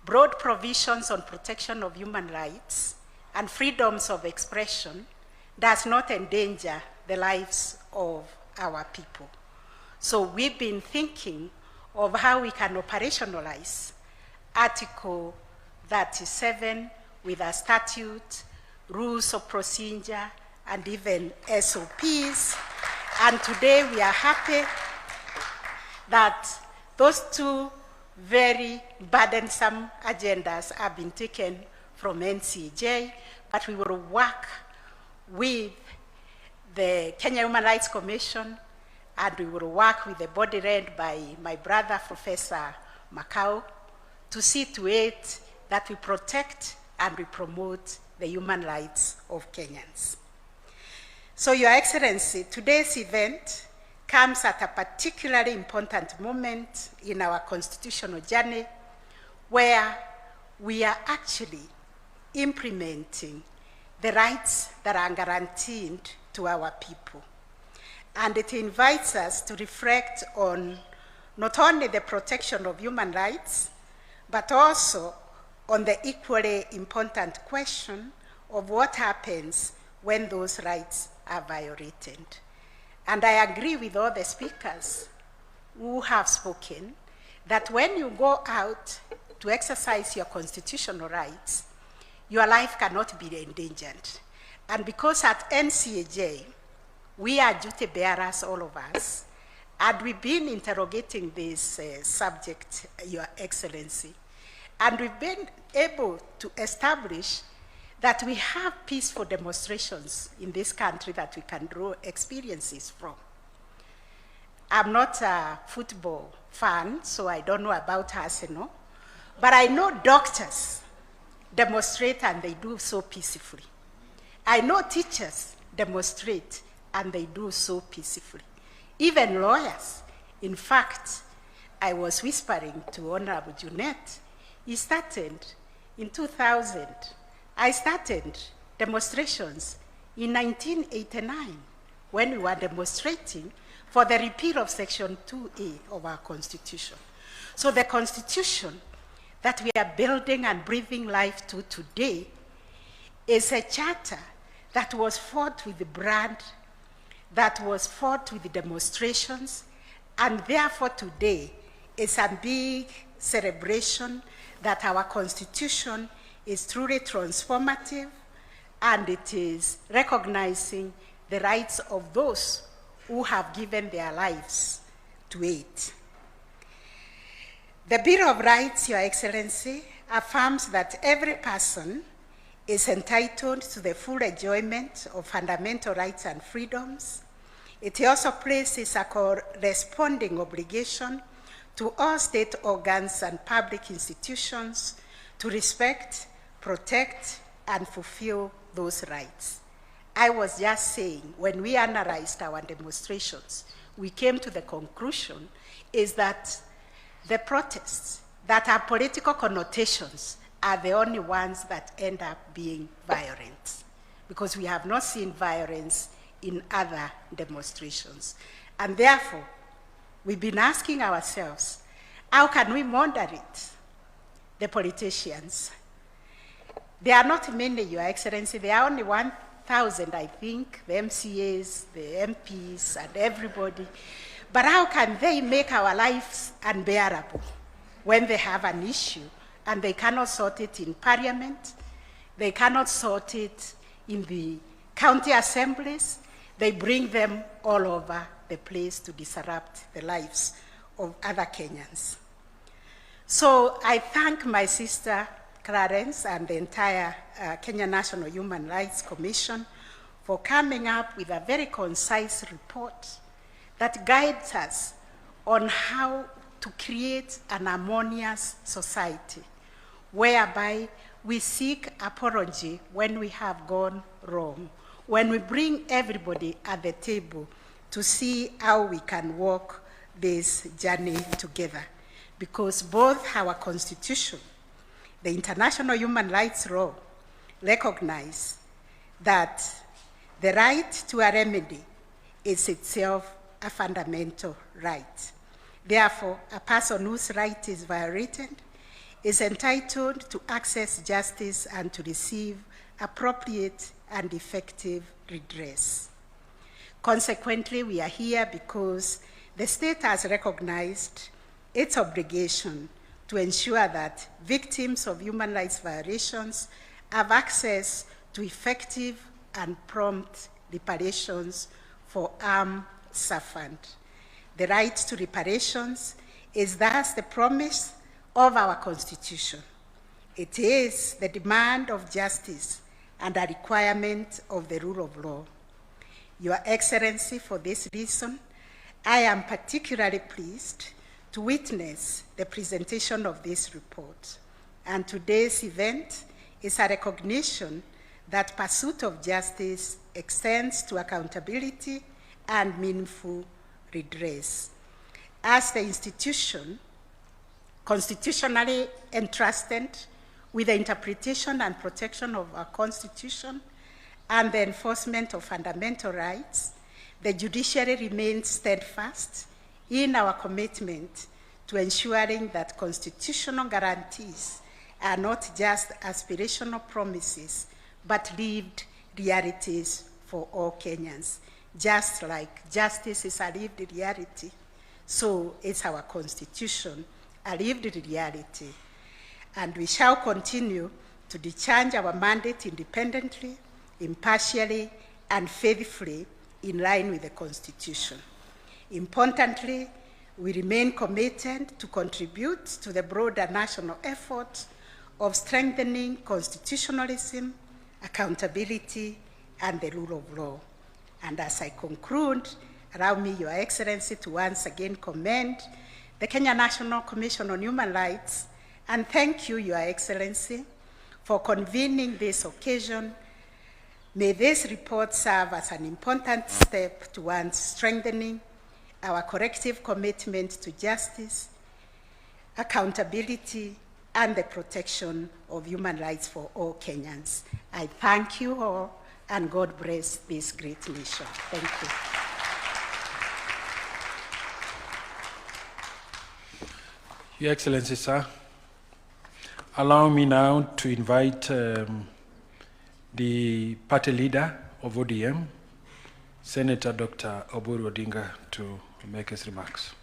broad provisions on protection of human rights and freedoms of expression does not endanger the lives of our people. So we've been thinking of how we can operationalize Article 37 with a statute, rules of procedure, and even SOPs. And today we are happy that those two very burdensome agendas have been taken from NCJ, but we will work with the Kenya Human Rights Commission, and we will work with the body led by my brother, Professor Makau, to see to it that we protect and we promote the human rights of Kenyans. So, Your Excellency, today's event comes at a particularly important moment in our constitutional journey where we are actually implementing the rights that are guaranteed to our people. And it invites us to reflect on not only the protection of human rights, but also on the equally important question of what happens when those rights are violated. And I agree with all the speakers who have spoken that when you go out to exercise your constitutional rights, your life cannot be endangered. And because at NCAJ, we are duty bearers, all of us, and we've been interrogating this subject, Your Excellency, and we've been able to establish that we have peaceful demonstrations in this country that we can draw experiences from. I'm not a football fan, so I don't know about Arsenal, but I know doctors demonstrate and they do so peacefully. I know teachers demonstrate and they do so peacefully. Even lawyers. In fact, I was whispering to Honorable Junet, he started in 2000. I started demonstrations in 1989 when we were demonstrating for the repeal of Section 2A of our Constitution. So the Constitution that we are building and breathing life to today is a charter that was fought with the blood, that was fought with the demonstrations, and therefore today is a big celebration that our Constitution is truly transformative, and it is recognizing the rights of those who have given their lives to it. The Bill of Rights, Your Excellency, affirms that every person is entitled to the full enjoyment of fundamental rights and freedoms. It also places a corresponding obligation to all state organs and public institutions to respect, protect, and fulfill those rights. I was just saying, when we analyzed our demonstrations, we came to the conclusion is that the protests that have political connotations are the only ones that end up being violent, because we have not seen violence in other demonstrations. And therefore, we've been asking ourselves, how can we moderate the politicians? There are not many, Your Excellency. There are only 1,000, I think, the MCAs, the MPs, and everybody. But how can they make our lives unbearable when they have an issue and they cannot sort it in Parliament, they cannot sort it in the county assemblies, they bring them all over the place to disrupt the lives of other Kenyans. So I thank my sister Clarence and the entire Kenya National Human Rights Commission for coming up with a very concise report that guides us on how to create an harmonious society, whereby we seek apology when we have gone wrong, when we bring everybody at the table to see how we can walk this journey together. Because both our Constitution, the international human rights law, recognize that the right to a remedy is itself a fundamental right. Therefore, a person whose right is violated is entitled to access justice and to receive appropriate and effective redress. Consequently, we are here because the state has recognized its obligation to ensure that victims of human rights violations have access to effective and prompt reparations for harm suffered. The right to reparations is thus the promise of our Constitution. It is the demand of justice and a requirement of the rule of law. Your Excellency, for this reason, I am particularly pleased to witness the presentation of this report. And today's event is a recognition that pursuit of justice extends to accountability and meaningful redress. As the institution constitutionally entrusted with the interpretation and protection of our Constitution and the enforcement of fundamental rights, the judiciary remains steadfast in our commitment to ensuring that constitutional guarantees are not just aspirational promises, but lived realities for all Kenyans. Just like justice is a lived reality, so is our Constitution a lived reality. And we shall continue to discharge our mandate independently, impartially, and faithfully in line with the Constitution. Importantly, we remain committed to contribute to the broader national effort of strengthening constitutionalism, accountability, and the rule of law. And as I conclude, allow me, Your Excellency, to once again commend the Kenya National Commission on Human Rights and thank you, Your Excellency, for convening this occasion. May this report serve as an important step towards strengthening our collective commitment to justice, accountability, and the protection of human rights for all Kenyans. I thank you all, and God bless this great nation. Thank you. Your Excellency, sir, allow me now to invite the party leader of ODM, Senator Dr. Oburu Odinga, to make his remarks.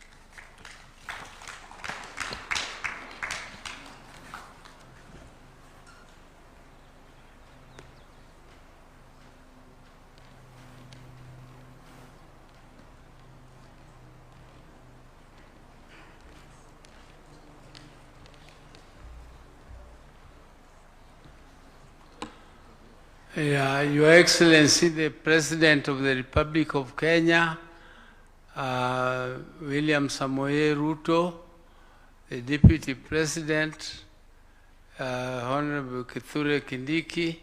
Your Excellency, the President of the Republic of Kenya, William Samoei Ruto, the Deputy President, Honorable Kithure Kindiki,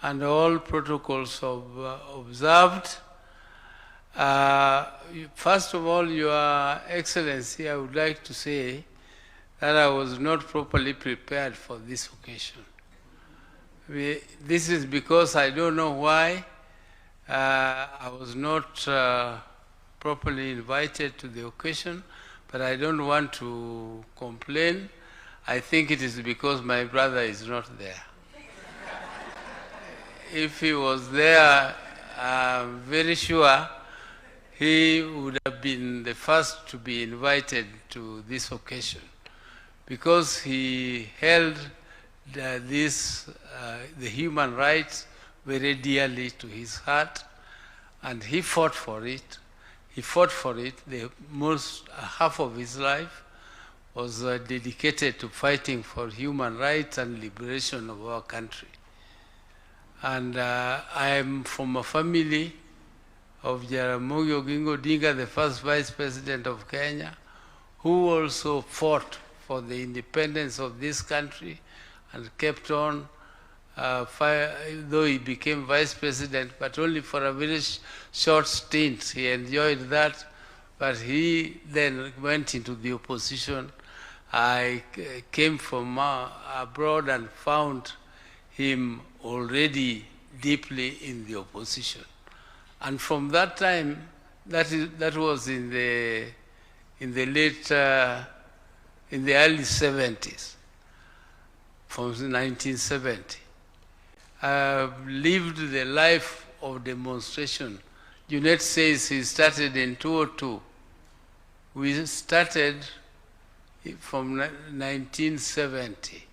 and all protocols observed. First of all, Your Excellency, I would like to say that I was not properly prepared for this occasion. This is because I don't know why I was not properly invited to the occasion, but I don't want to complain. I think it is because my brother is not there. If he was there, I'm very sure he would have been the first to be invited to this occasion, because he held the human rights very dearly to his heart, and he fought for it. He fought for it. The most half of his life was dedicated to fighting for human rights and liberation of our country. And I am from a family of Jaramogi Oginga Odinga, the first Vice President of Kenya, who also fought for the independence of this country and kept on, though he became Vice President, but only for a very short stint. He enjoyed that, but he then went into the opposition. I came from abroad and found him already deeply in the opposition. And from that time, that was in the early 70s. From 1970. Lived the life of demonstration. Junet says he started in 2002. We started from 1970.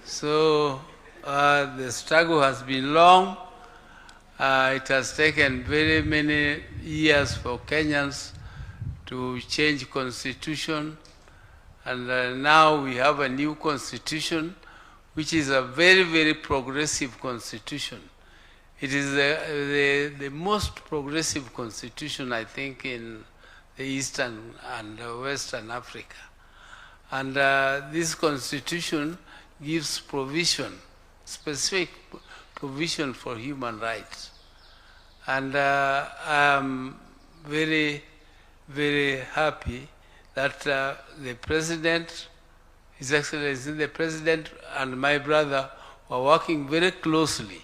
So the struggle has been long. It has taken very many years for Kenyans to change constitution. And now we have a new constitution, which is a very, very progressive constitution. It is the most progressive constitution, I think, in the Eastern and Western Africa. And this constitution gives provision, specific provision for human rights. And very, very happy that the President, His Excellency, the President and my brother were working very closely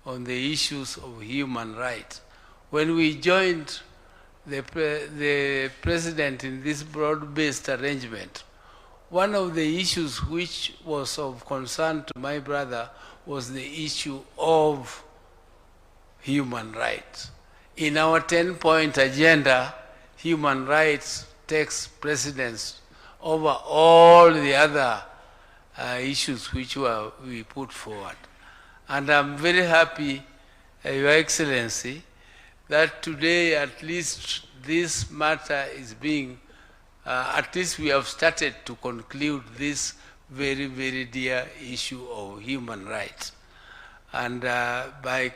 on the issues of human rights. When we joined the President in this broad-based arrangement, one of the issues which was of concern to my brother was the issue of human rights. In our 10-point agenda, human rights takes precedence over all the other issues which we put forward. And I'm very happy, Your Excellency, that today at least this matter is being, at least we have started to conclude this very, very dear issue of human rights. And by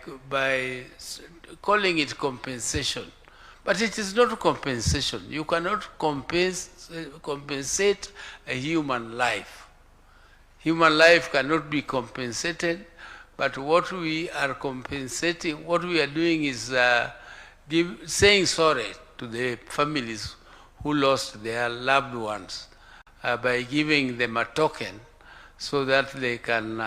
calling it compensation, but it is not compensation. You cannot compensate a human life. Human life cannot be compensated, but what we are compensating, what we are doing is saying sorry to the families who lost their loved ones by giving them a token so that they can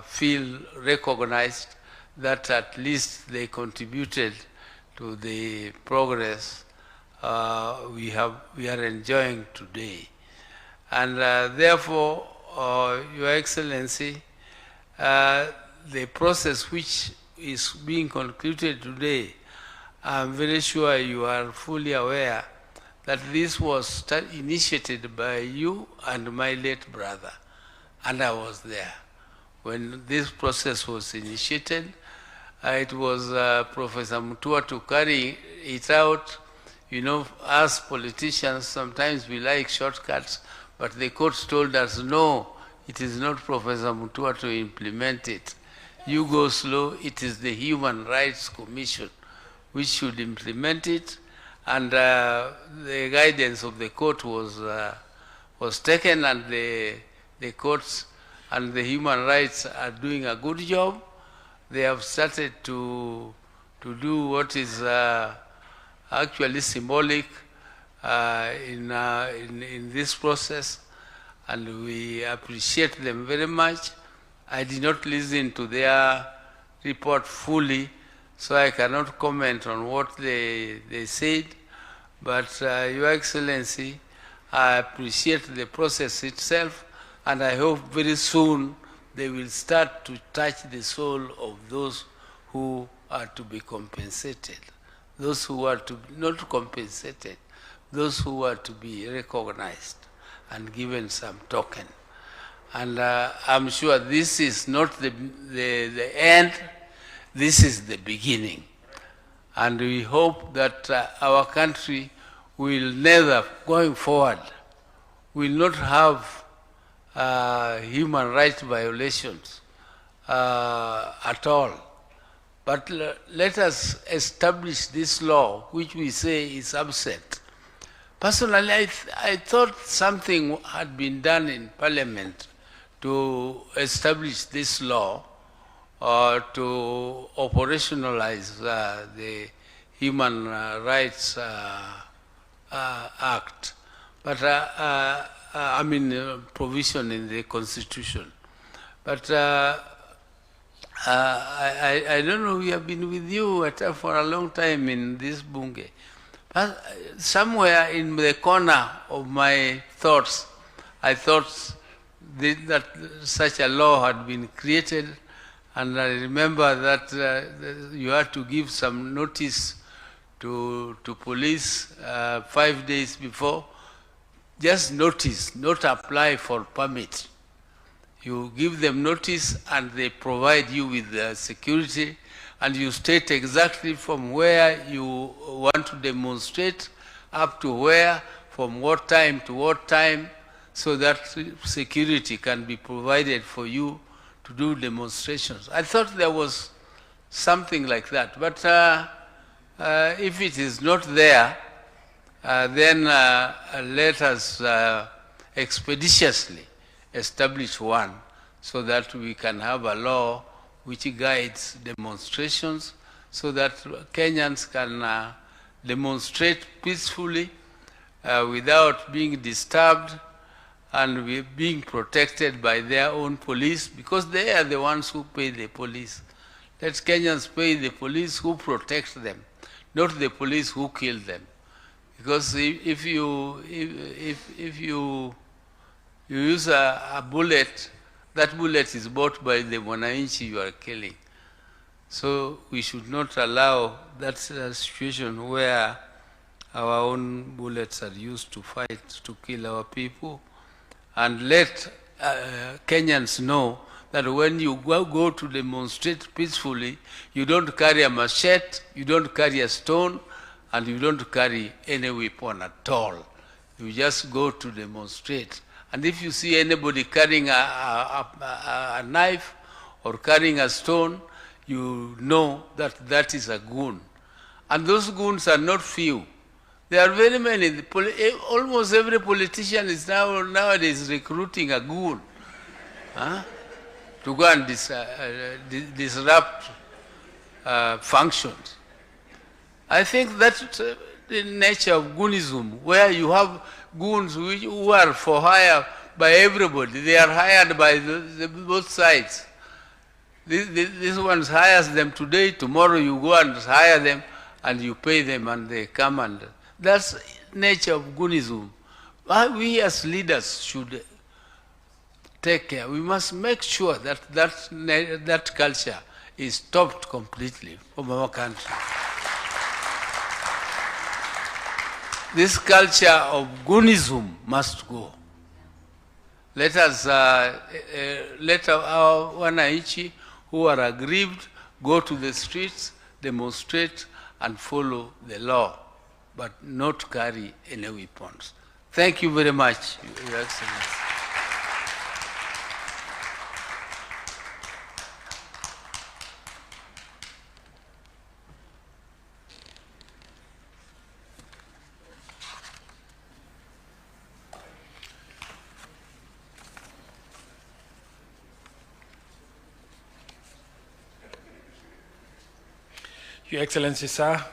feel recognized that at least they contributed to the progress we are enjoying today. And therefore, Your Excellency, the process which is being concluded today, I'm very sure you are fully aware that this was initiated by you and my late brother, and I was there. When this process was initiated, it was Professor Mutua to carry it out. You know, us politicians, sometimes we like shortcuts, but the courts told us, no, it is not Professor Mutua to implement it. You go slow, it is the Human Rights Commission which should implement it, and the guidance of the court was taken, and the courts and the human rights are doing a good job. They have started to do what is actually symbolic in this process, and we appreciate them very much. I did not listen to their report fully, so I cannot comment on what they said, but Your Excellency, I appreciate the process itself, and I hope very soon they will start to touch the soul of those who are to be compensated, those who are to be not compensated, those who are to be recognized and given some token. And I'm sure this is not the end, this is the beginning. And we hope that our country will never, going forward, will not have human rights violations at all. But let us establish this law, which we say is absent. Personally, I thought something had been done in Parliament to establish this law or to operationalize the Human Rights Act, but I mean provision in the Constitution. But I don't know, we have been with you for a long time in this Bunge. But somewhere in the corner of my thoughts, I thought that such a law had been created, and I remember that you had to give some notice to police 5 days before. Just notice, not apply for permit. You give them notice and they provide you with the security, and you state exactly from where you want to demonstrate up to where, from what time to what time, so that security can be provided for you to do demonstrations. I thought there was something like that, but if it is not there, then let us expeditiously establish one so that we can have a law which guides demonstrations, so that Kenyans can demonstrate peacefully without being disturbed and being protected by their own police, because they are the ones who pay the police. Let Kenyans pay the police who protect them, not the police who kill them. Because if you use a bullet, that bullet is bought by the mwananchi you are killing. So we should not allow that situation where our own bullets are used to fight, to kill our people. And let Kenyans know that when you go to demonstrate peacefully, you don't carry a machete, you don't carry a stone, and you don't carry any weapon at all. You just go to demonstrate. And if you see anybody carrying a knife or carrying a stone, you know that that is a goon. And those goons are not few. There are very many. Almost every politician is nowadays recruiting a goon to go and disrupt functions. I think that's the nature of goonism, where you have goons who are for hire by everybody. They are hired by both sides. This one hires them today, tomorrow you go and hire them and you pay them and they come, and that's nature of goonism. We as leaders should take care. We must make sure that that culture is stopped completely from our country. This culture of goonism must go. Let us, let our wananchi who are aggrieved go to the streets, demonstrate, and follow the law, but not carry any weapons. Thank you very much, Your Excellency. Your Excellency, sir,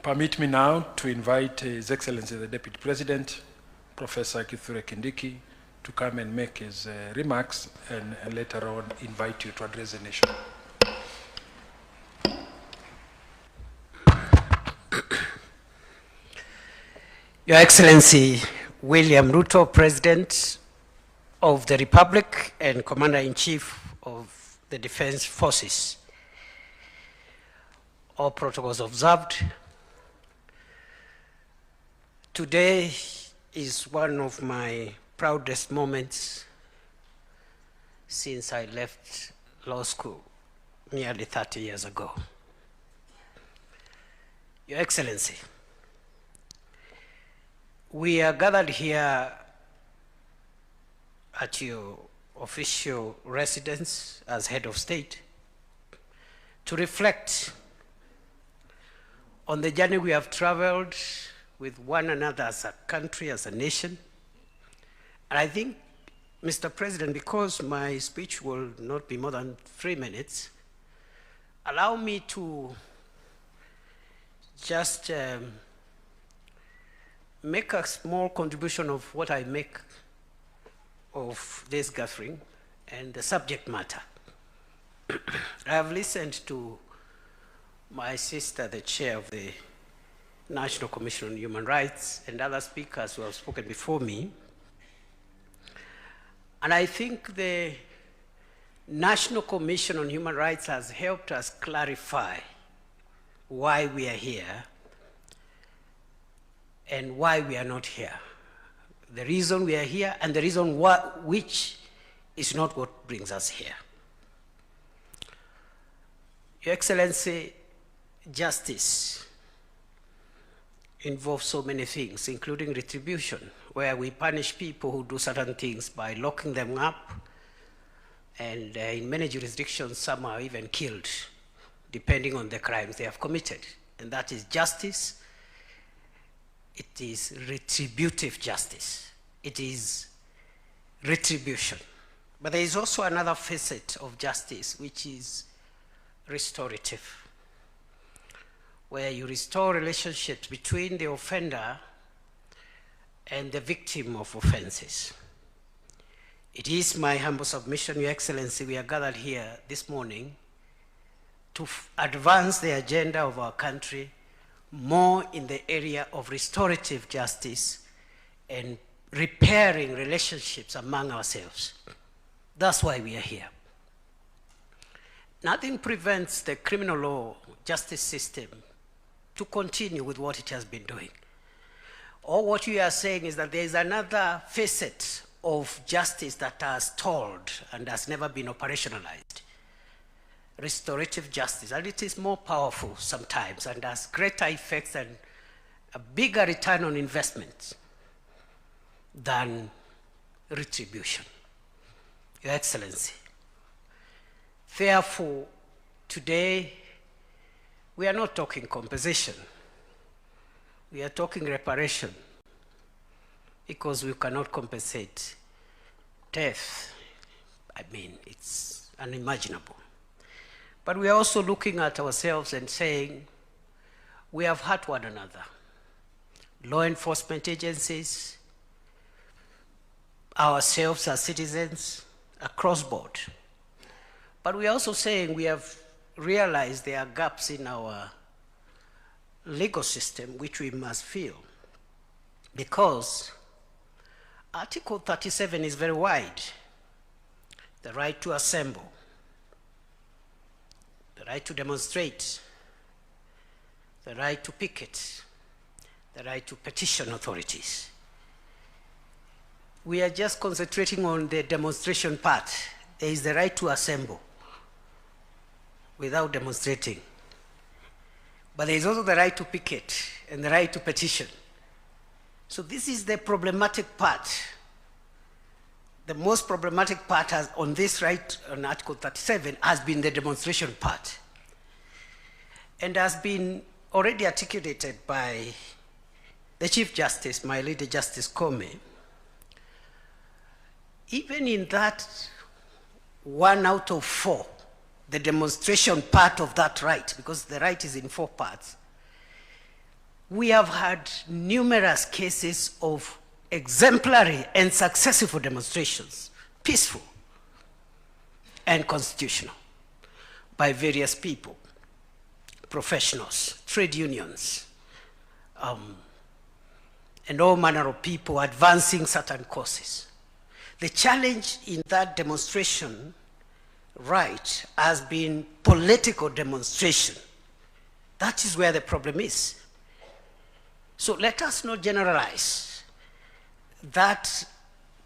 permit me now to invite His Excellency the Deputy President, Professor Kithure Kindiki, to come and make his remarks, and later on invite you to address the nation. Your Excellency William Ruto, President of the Republic and Commander-in-Chief of the Defense Forces, all protocols observed. Today is one of my proudest moments since I left law school nearly 30 years ago. Your Excellency, we are gathered here at your official residence as head of state to reflect on the journey we have traveled with one another as a country, as a nation. And I think, Mr. President, because my speech will not be more than 3 minutes, allow me to just make a small contribution of what I make of this gathering and the subject matter. I have listened to my sister, the chair of the National Commission on Human Rights, and other speakers who have spoken before me. And I think the National Commission on Human Rights has helped us clarify why we are here and why we are not here. The reason we are here and the reason which is not what brings us here. Your Excellency, justice involves so many things, including retribution, where we punish people who do certain things by locking them up, and in many jurisdictions, some are even killed, depending on the crimes they have committed. And that is justice. It is retributive justice. It is retribution. But there is also another facet of justice, which is restorative. where you restore relationships between the offender and the victim of offenses. It is my humble submission, Your Excellency, we are gathered here this morning to advance the agenda of our country more in the area of restorative justice and repairing relationships among ourselves. That's why we are here. Nothing prevents the criminal law justice system to continue with what it has been doing. All what we are saying is that there is another facet of justice that has stalled and has never been operationalized. Restorative justice, and it is more powerful sometimes and has greater effects and a bigger return on investment than retribution. Your Excellency, therefore, today we are not talking compensation, we are talking reparation, because we cannot compensate death. I mean, it's unimaginable. But we are also looking at ourselves and saying, we have hurt one another. Law enforcement agencies, ourselves as citizens, across board. But we are also saying we have realized there are gaps in our legal system which we must fill. Because Article 37 is very wide. The right to assemble, the right to demonstrate, the right to picket, the right to petition authorities. We are just concentrating on the demonstration part. There is the right to assemble without demonstrating. But there is also the right to picket and the right to petition. So this is the problematic part. The most problematic part on this right, on Article 37, has been the demonstration part. And has been already articulated by the Chief Justice, my Lady Justice Comey. Even in that 1 out of 4, the demonstration part of that right, because the right is in 4 parts, we have had numerous cases of exemplary and successful demonstrations, peaceful and constitutional, by various people, professionals, trade unions, and all manner of people advancing certain causes. The challenge in that demonstration right has been political demonstration. That is where the problem is. So let us not generalize that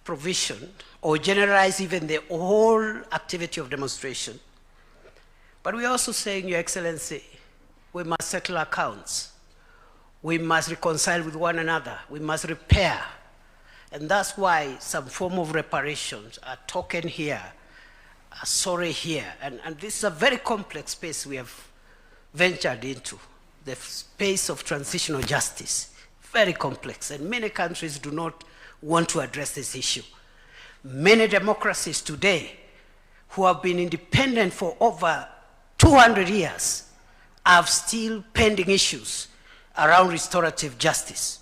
provision or generalize even the whole activity of demonstration. But we are also saying, Your Excellency, we must settle accounts. We must reconcile with one another. We must repair. And that's why some form of reparations are talking here, are sorry here. And this is a very complex space we have ventured into, the space of transitional justice. Very complex, and many countries do not want to address this issue. Many democracies today who have been independent for over 200 years have still pending issues around restorative justice.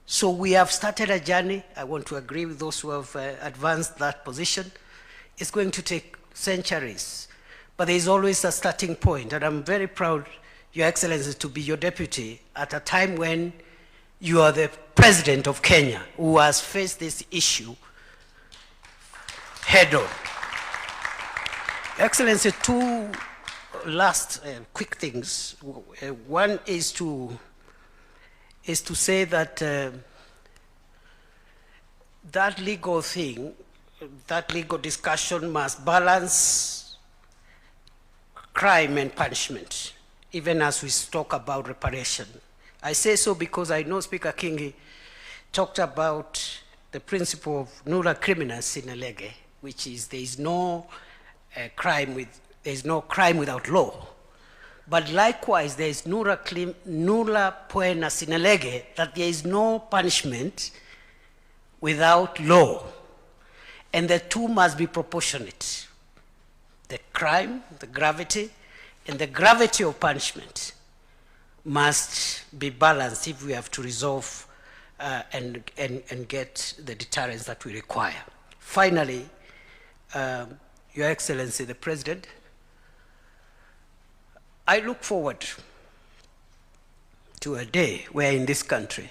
So we have started a journey. I want to agree with those who have advanced that position. It's going to take centuries, but there is always a starting point, and I'm very proud, Your Excellency, to be your deputy at a time when you are the President of Kenya, who has faced this issue head on. Excellency, 2 last quick things. One is to say that that legal thing, that legal discussion must balance crime and punishment, even as we talk about reparation. I say so because I know Speaker Kingi talked about the principle of nulla criminal sine lege, which is there is no crime without law. But likewise, there is nulla poena sine lege, that there is no punishment without law. And the two must be proportionate. The crime, the gravity, and the gravity of punishment must be balanced if we have to resolve and get the deterrence that we require. Finally, Your Excellency the President, I look forward to a day where in this country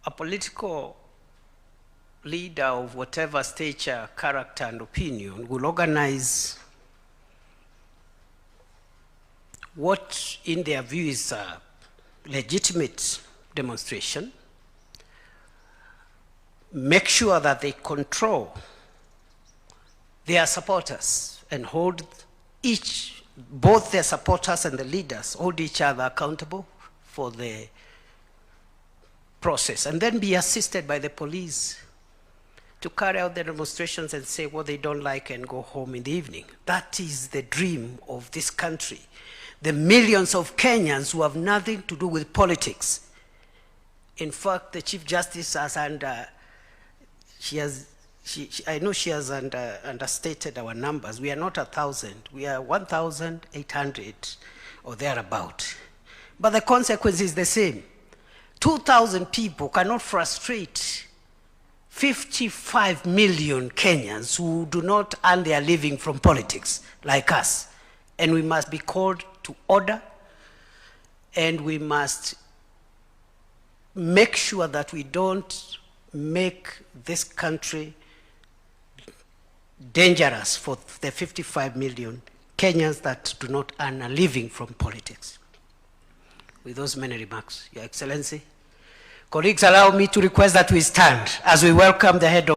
a political leader of whatever stature, character, and opinion will organize what in their view is a legitimate demonstration, make sure that they control their supporters and hold both their supporters and the leaders, hold each other accountable for the process, and then be assisted by the police to carry out the demonstrations and say what they don't like and go home in the evening. That is the dream of this country. The millions of Kenyans who have nothing to do with politics. In fact, the Chief Justice has I know she has understated our numbers. We are not 1,000. We are 1,800 or thereabout. But the consequence is the same. 2,000 people cannot frustrate 55 million Kenyans who do not earn their living from politics like us. And we must be called to order, and we must make sure that we don't make this country dangerous for the 55 million Kenyans that do not earn a living from politics. With those many remarks, Your Excellency, colleagues, allow me to request that we stand as we welcome the head of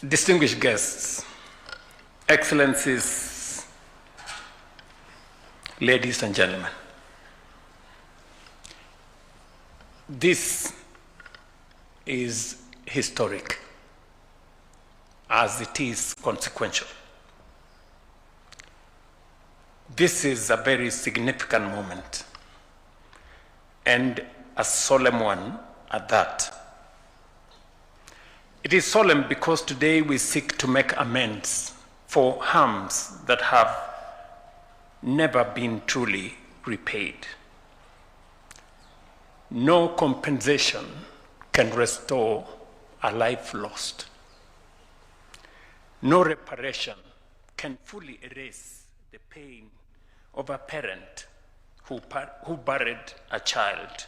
distinguished guests, Excellencies, ladies and gentlemen. This is historic as it is consequential. This is a very significant moment and a solemn one at that. It is solemn because today we seek to make amends for harms that have never been truly repaid. No compensation can restore a life lost. No reparation can fully erase the pain of a parent who buried a child,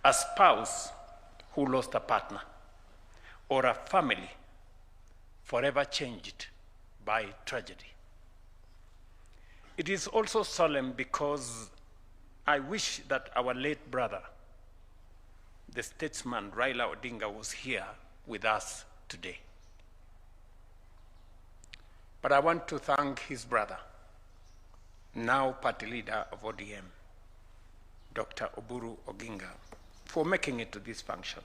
a spouse who lost a partner, or a family forever changed by tragedy. It is also solemn because I wish that our late brother, the statesman Raila Odinga, was here with us today. But I want to thank his brother, now party leader of ODM, Dr. Oburu Oginga, for making it to this function.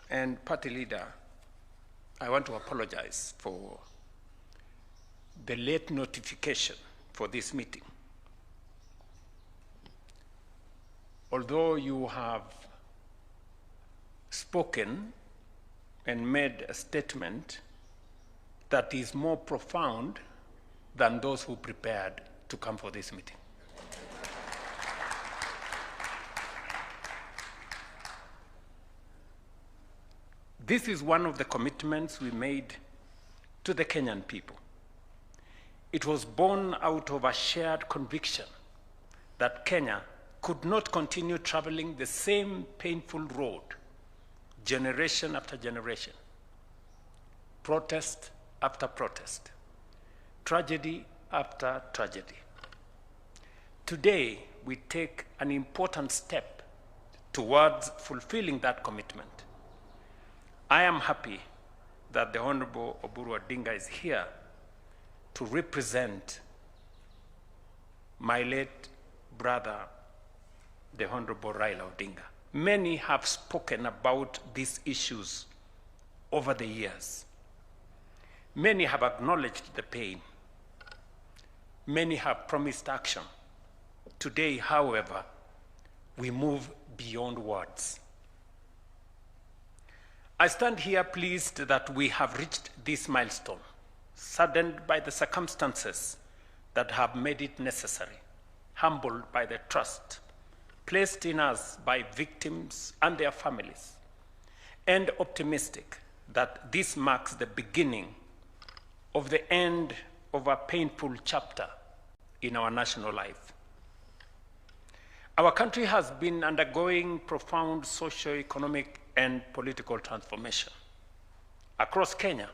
And party leader, I want to apologize for the late notification for this meeting. Although you have spoken and made a statement that is more profound than those who prepared to come for this meeting. This is one of the commitments we made to the Kenyan people. It was born out of a shared conviction that Kenya could not continue traveling the same painful road, generation after generation, protest after protest, tragedy after tragedy. Today, we take an important step towards fulfilling that commitment. I am happy that the Honorable Oburu Odinga is here to represent my late brother, the Honorable Raila Odinga. many have spoken about these issues over the years. Many have acknowledged the pain. Many have promised action. Today, however, we move beyond words. I stand here pleased that we have reached this milestone, saddened by the circumstances that have made it necessary, humbled by the trust placed in us by victims and their families, and optimistic that this marks the beginning of the end of a painful chapter in our national life. Our country has been undergoing profound socio-economic and political transformation. Across Kenya,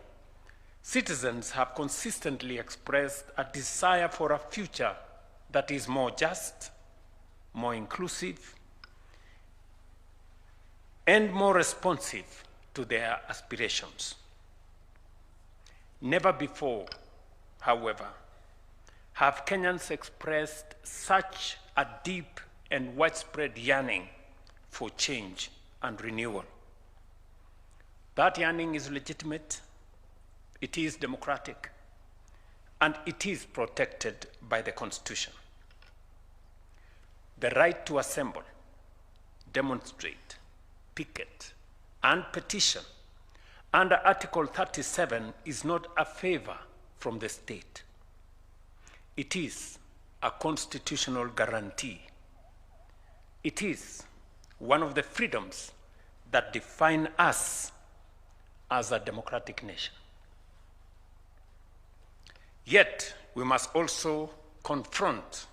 citizens have consistently expressed a desire for a future that is more just, more inclusive, and more responsive to their aspirations. Never before, however, have Kenyans expressed such a deep and widespread yearning for change and renewal. That yearning is legitimate, it is democratic, and it is protected by the Constitution. The right to assemble, demonstrate, picket, and petition under Article 37 is not a favor from the state. It is a constitutional guarantee. It is one of the freedoms that define us as a democratic nation. Yet, we must also confront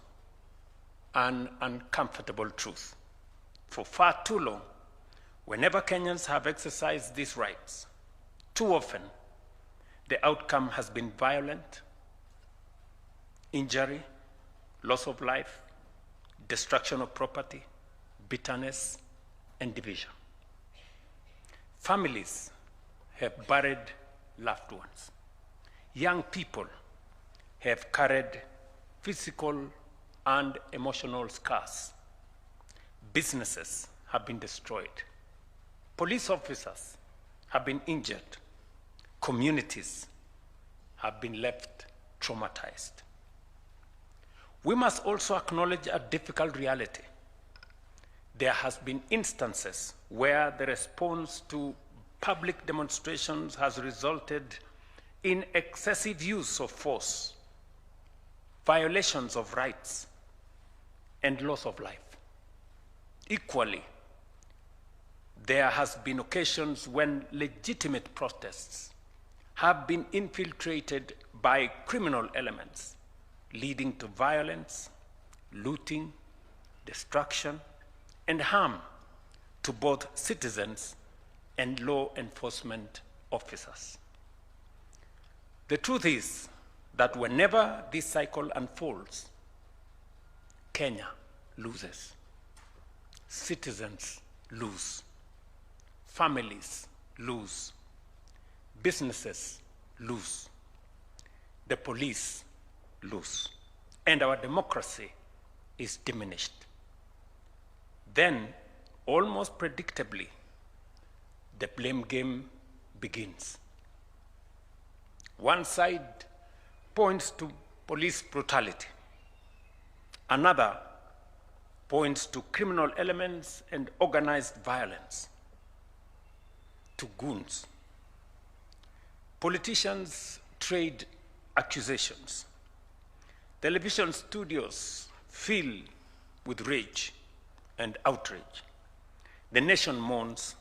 an uncomfortable truth. For far too long, whenever Kenyans have exercised these rights, too often the outcome has been violent, injury, loss of life, destruction of property, bitterness, and division. Families have buried loved ones. Young people have carried physical and emotional scars. Businesses have been destroyed. Police officers have been injured. Communities have been left traumatized. We must also acknowledge a difficult reality. There has been instances where the response to public demonstrations has resulted in excessive use of force, violations of rights, and loss of life. Equally, there has been occasions when legitimate protests have been infiltrated by criminal elements, leading to violence, looting, destruction, and harm to both citizens and law enforcement officers. The truth is that whenever this cycle unfolds, Kenya loses. Citizens lose. Families lose. Businesses lose. The police lose. And our democracy is diminished. Then, almost predictably, the blame game begins. One side points to police brutality. Another points to criminal elements and organized violence, to goons. Politicians trade accusations. Television studios fill with rage and outrage. The nation mourns,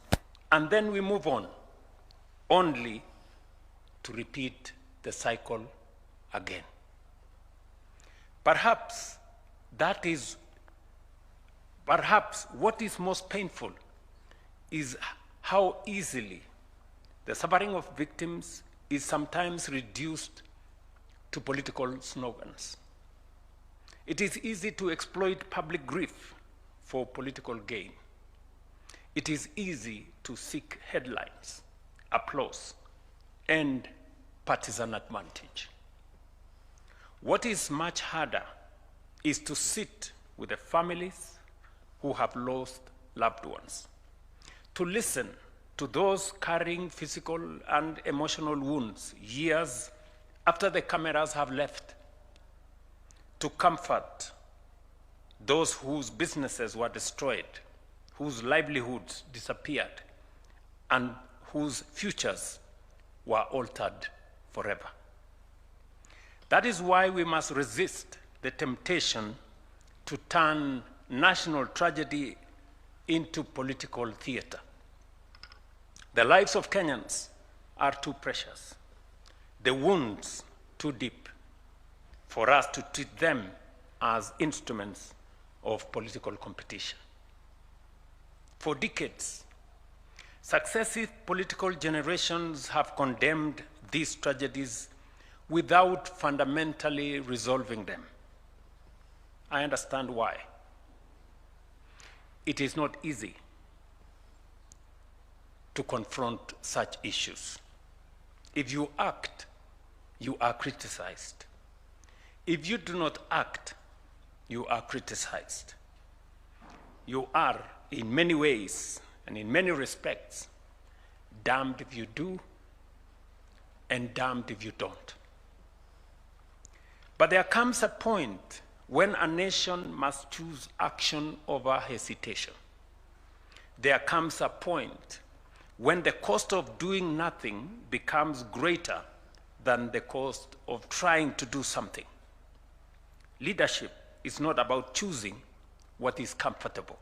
and then we move on, only to repeat the cycle again. Perhaps what is most painful is how easily the suffering of victims is sometimes reduced to political slogans. It is easy to exploit public grief for political gain. It is easy to seek headlines, applause, and partisan advantage. What is much harder is to sit with the families who have lost loved ones, to listen to those carrying physical and emotional wounds years after the cameras have left, to comfort those whose businesses were destroyed, whose livelihoods disappeared, and whose futures were altered forever. That is why we must resist the temptation to turn national tragedy into political theater. The lives of Kenyans are too precious, the wounds too deep, for us to treat them as instruments of political competition. For decades, successive political generations have condemned these tragedies without fundamentally resolving them. I understand why. It is not easy to confront such issues. If you act, you are criticized. If you do not act, you are criticized. You are, in many ways and in many respects, damned if you do and damned if you don't. But there comes a point when a nation must choose action over hesitation. There comes a point when the cost of doing nothing becomes greater than the cost of trying to do something. Leadership is not about choosing what is comfortable.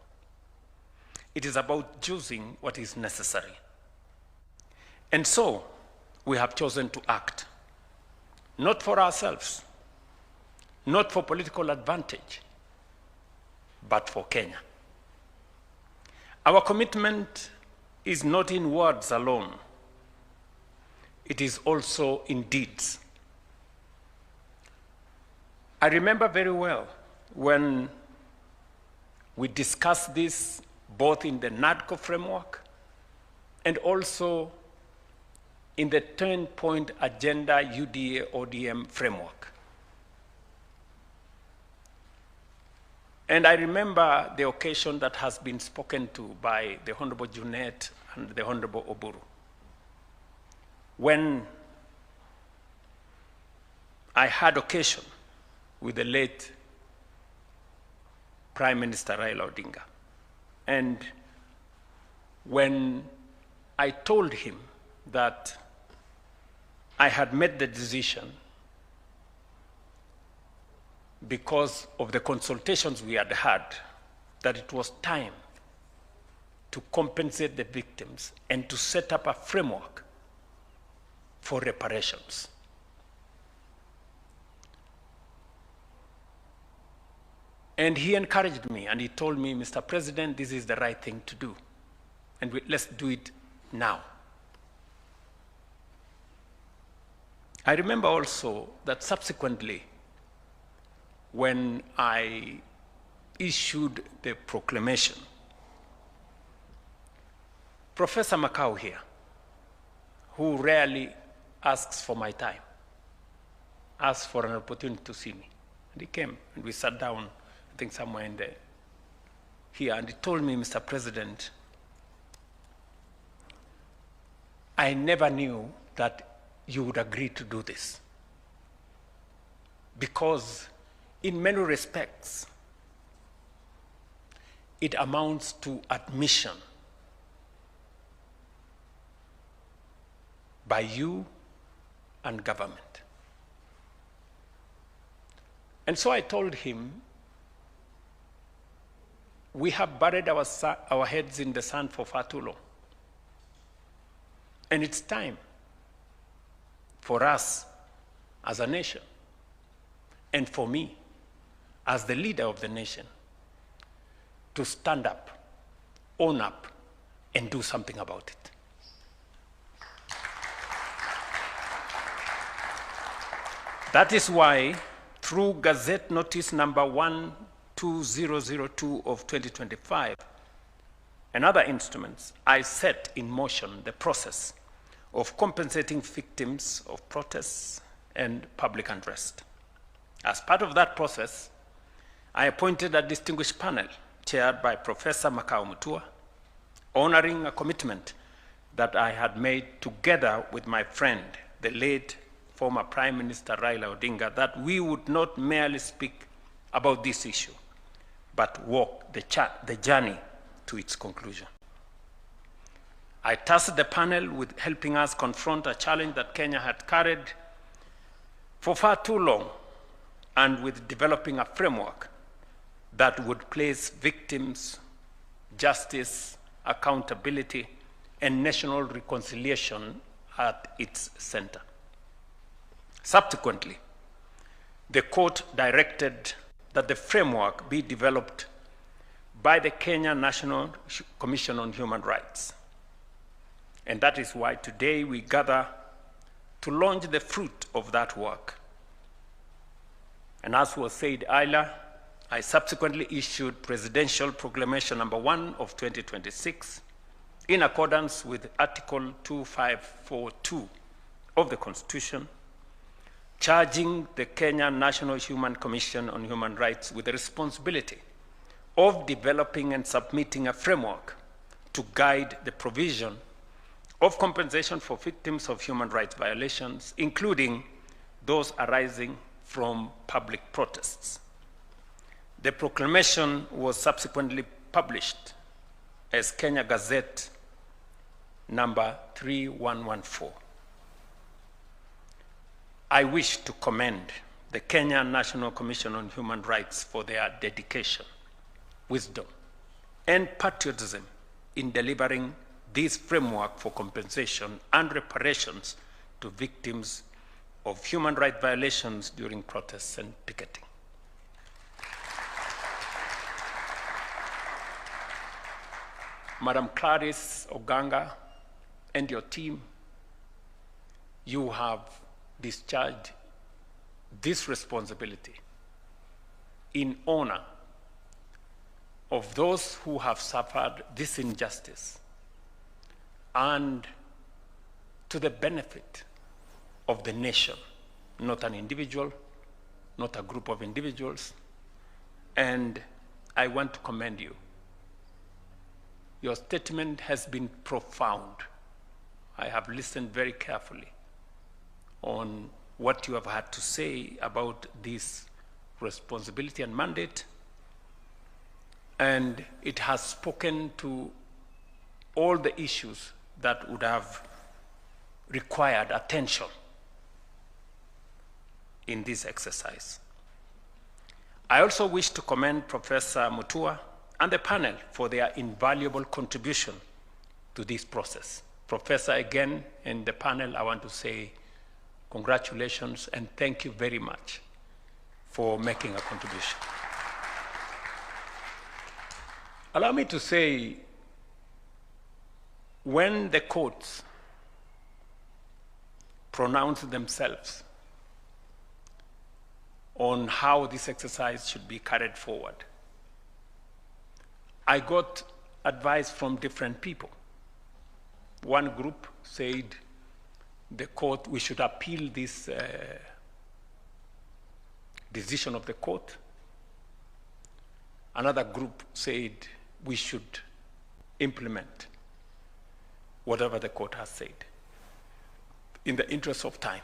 It is about choosing what is necessary. And so, we have chosen to act, not for ourselves, not for political advantage, but for Kenya. Our commitment is not in words alone. It is also in deeds. I remember very well when we discussed this both in the NADCO framework and also in the 10-point agenda UDA-ODM framework. And I remember the occasion that has been spoken to by the Honorable Junet and the Honorable Oburu, when I had occasion with the late Prime Minister Raila Odinga. And when I told him that I had made the decision because of the consultations we had had, that it was time to compensate the victims and to set up a framework for reparations. And he encouraged me and he told me, Mr. President, this is the right thing to do. And let's do it now. I remember also that subsequently, when I issued the proclamation, Professor Makau here, who rarely asks for my time, asked for an opportunity to see me. And he came and we sat down, I think somewhere in there, here, and he told me, Mr. President, I never knew that you would agree to do this. Because in many respects, it amounts to admission by you and government. And so I told him, we have buried our heads in the sand for far too long. And it's time for us as a nation, and for me as the leader of the nation, to stand up, own up, and do something about it. That is why, through Gazette Notice number 12002 of 2025 and other instruments, I set in motion the process of compensating victims of protests and public unrest. As part of that process, I appointed a distinguished panel chaired by Professor Makau Mutua, honoring a commitment that I had made together with my friend, the late former Prime Minister Raila Odinga, that we would not merely speak about this issue, but walk the journey to its conclusion. I tasked the panel with helping us confront a challenge that Kenya had carried for far too long, and with developing a framework that would place victims, justice, accountability, and national reconciliation at its center. Subsequently, the court directed that the framework be developed by the Kenya National Commission on Human Rights. And that is why today we gather to launch the fruit of that work. And as was said earlier, I subsequently issued Presidential Proclamation number 1 of 2026 in accordance with Article 2542 of the Constitution, charging the Kenya National Human Commission on Human Rights with the responsibility of developing and submitting a framework to guide the provision of compensation for victims of human rights violations, including those arising from public protests. The proclamation was subsequently published as Kenya Gazette number 3114. I wish to commend the Kenya National Commission on Human Rights for their dedication, wisdom, and patriotism in delivering this framework for compensation and reparations to victims of human rights violations during protests and picketing. Madam Clarice Oganga and your team, you have discharged this responsibility in honor of those who have suffered this injustice and to the benefit of the nation, not an individual, not a group of individuals. And I want to commend you. Your statement has been profound. I have listened very carefully on what you have had to say about this responsibility and mandate, and it has spoken to all the issues that would have required attention in this exercise. I also wish to commend Professor Mutua and the panel for their invaluable contribution to this process. Professor, again, and the panel, I want to say congratulations and thank you very much for making a contribution. Allow me to say, when the courts pronounce themselves on how this exercise should be carried forward, I got advice from different people. One group said the court, we should appeal this decision of the court. Another group said we should implement whatever the court has said in the interest of time.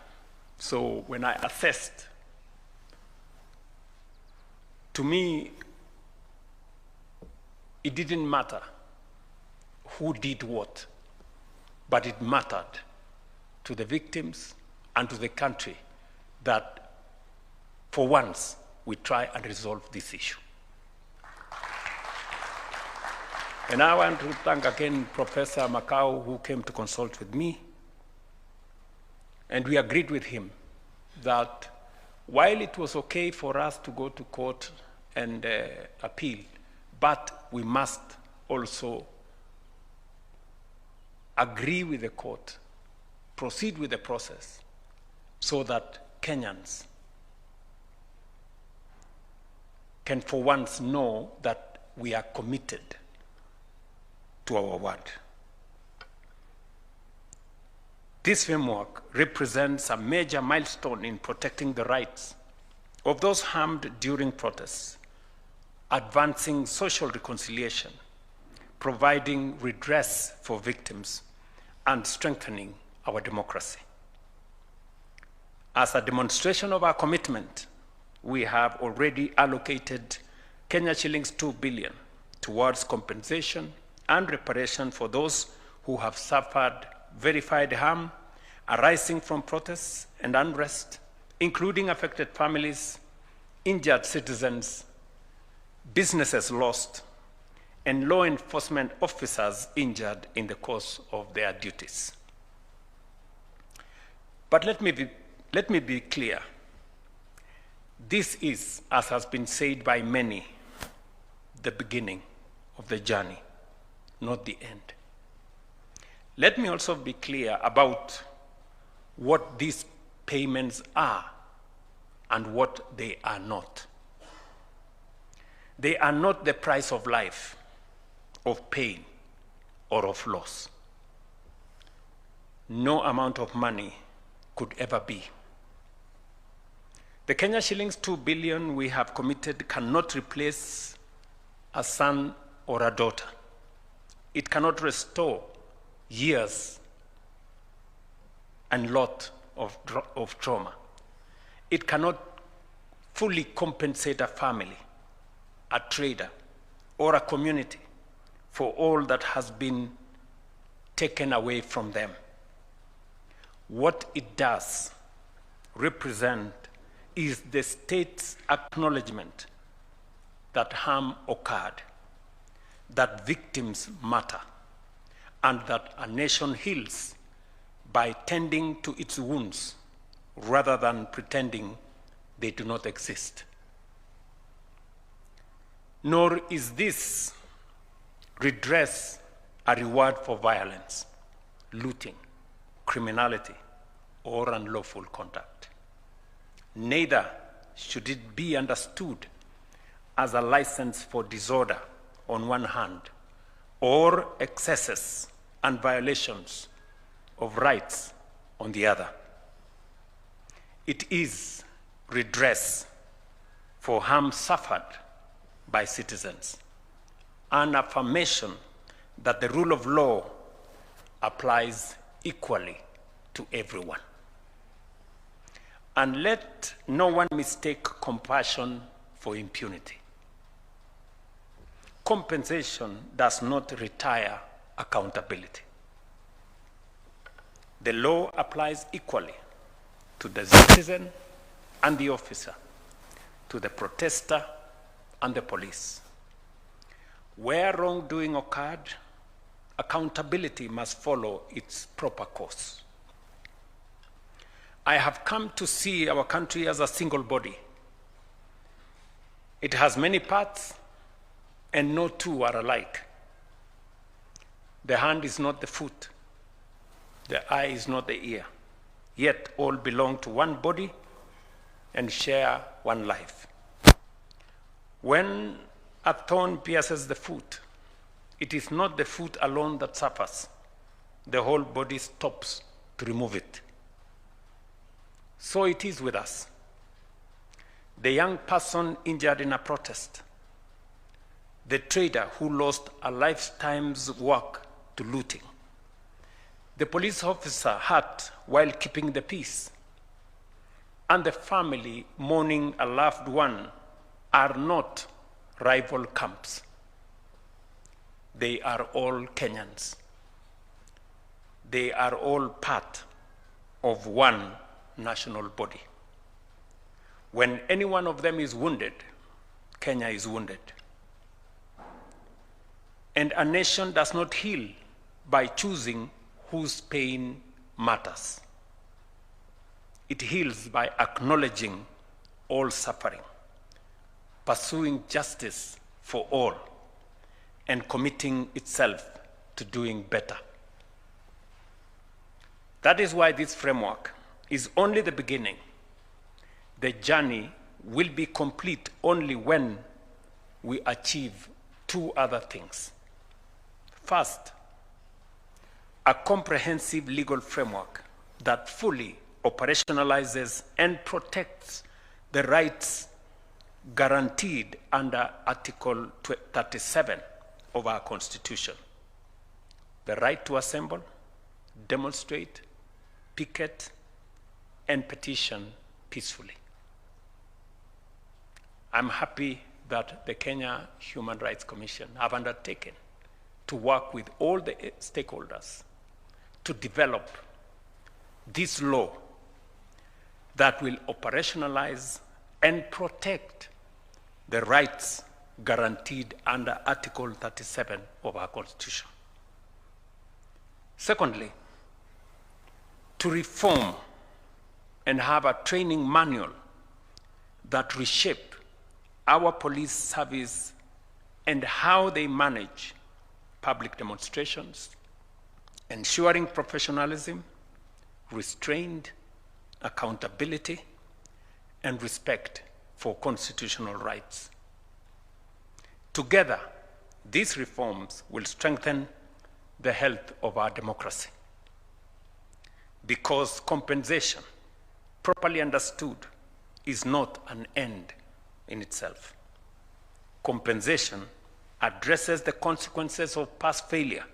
So when I assessed, to me, it didn't matter who did what, but it mattered to the victims and to the country that for once we try and resolve this issue. And I want to thank again Professor Makau, who came to consult with me, and we agreed with him that while it was okay for us to go to court and appeal, but we must also agree with the court, proceed with the process, so that Kenyans can for once know that we are committed to our word. This framework represents a major milestone in protecting the rights of those harmed during protests advancing social reconciliation, providing redress for victims, and strengthening our democracy. As a demonstration of our commitment, we have already allocated Kenya shillings 2 billion towards compensation and reparation for those who have suffered verified harm arising from protests and unrest, including affected families, injured citizens, businesses lost, and law enforcement officers injured in the course of their duties. But let me be clear. This is, as has been said by many, the beginning of the journey, not the end. Let me also be clear about what these payments are and what they are not. They are not the price of life, of pain, or of loss. No amount of money could ever be. The Kenya shillings 2 billion we have committed cannot replace a son or a daughter. It cannot restore years and lot of trauma. It cannot fully compensate a family, a trader, or a community for all that has been taken away from them. What it does represent is the state's acknowledgement that harm occurred, that victims matter, and that a nation heals by tending to its wounds rather than pretending they do not exist. Nor is this redress a reward for violence, looting, criminality, or unlawful conduct. Neither should it be understood as a license for disorder on one hand, or excesses and violations of rights on the other. It is redress for harm suffered by citizens, an affirmation that the rule of law applies equally to everyone. And let no one mistake compassion for impunity. Compensation does not retire accountability. The law applies equally to the citizen and the officer, to the protester and the police. Where wrongdoing occurred, accountability must follow its proper course. I have come to see our country as a single body. It has many parts, and no two are alike. The hand is not the foot. The eye is not the ear. Yet all belong to one body and share one life. When a thorn pierces the foot, it is not the foot alone that suffers. The whole body stops to remove it. So it is with us. The young person injured in a protest, the trader who lost a lifetime's work to looting, the police officer hurt while keeping the peace, and the family mourning a loved one are not rival camps. They are all Kenyans. They are all part of one national body. When any one of them is wounded, Kenya is wounded. And a nation does not heal by choosing whose pain matters. It heals by acknowledging all suffering, pursuing justice for all, and committing itself to doing better. That is why this framework is only the beginning. The journey will be complete only when we achieve two other things. First, a comprehensive legal framework that fully operationalizes and protects the rights guaranteed under Article 37 of our Constitution: the right to assemble, demonstrate, picket, and petition peacefully. I'm happy that the Kenya Human Rights Commission have undertaken to work with all the stakeholders to develop this law that will operationalize and protect the rights guaranteed under Article 37 of our Constitution. Secondly, to reform and have a training manual that reshape our police service and how they manage public demonstrations, ensuring professionalism, restraint, accountability, and respect for constitutional rights. Together, these reforms will strengthen the health of our democracy, because compensation, properly understood, is not an end in itself. Compensation addresses the consequences of past failure,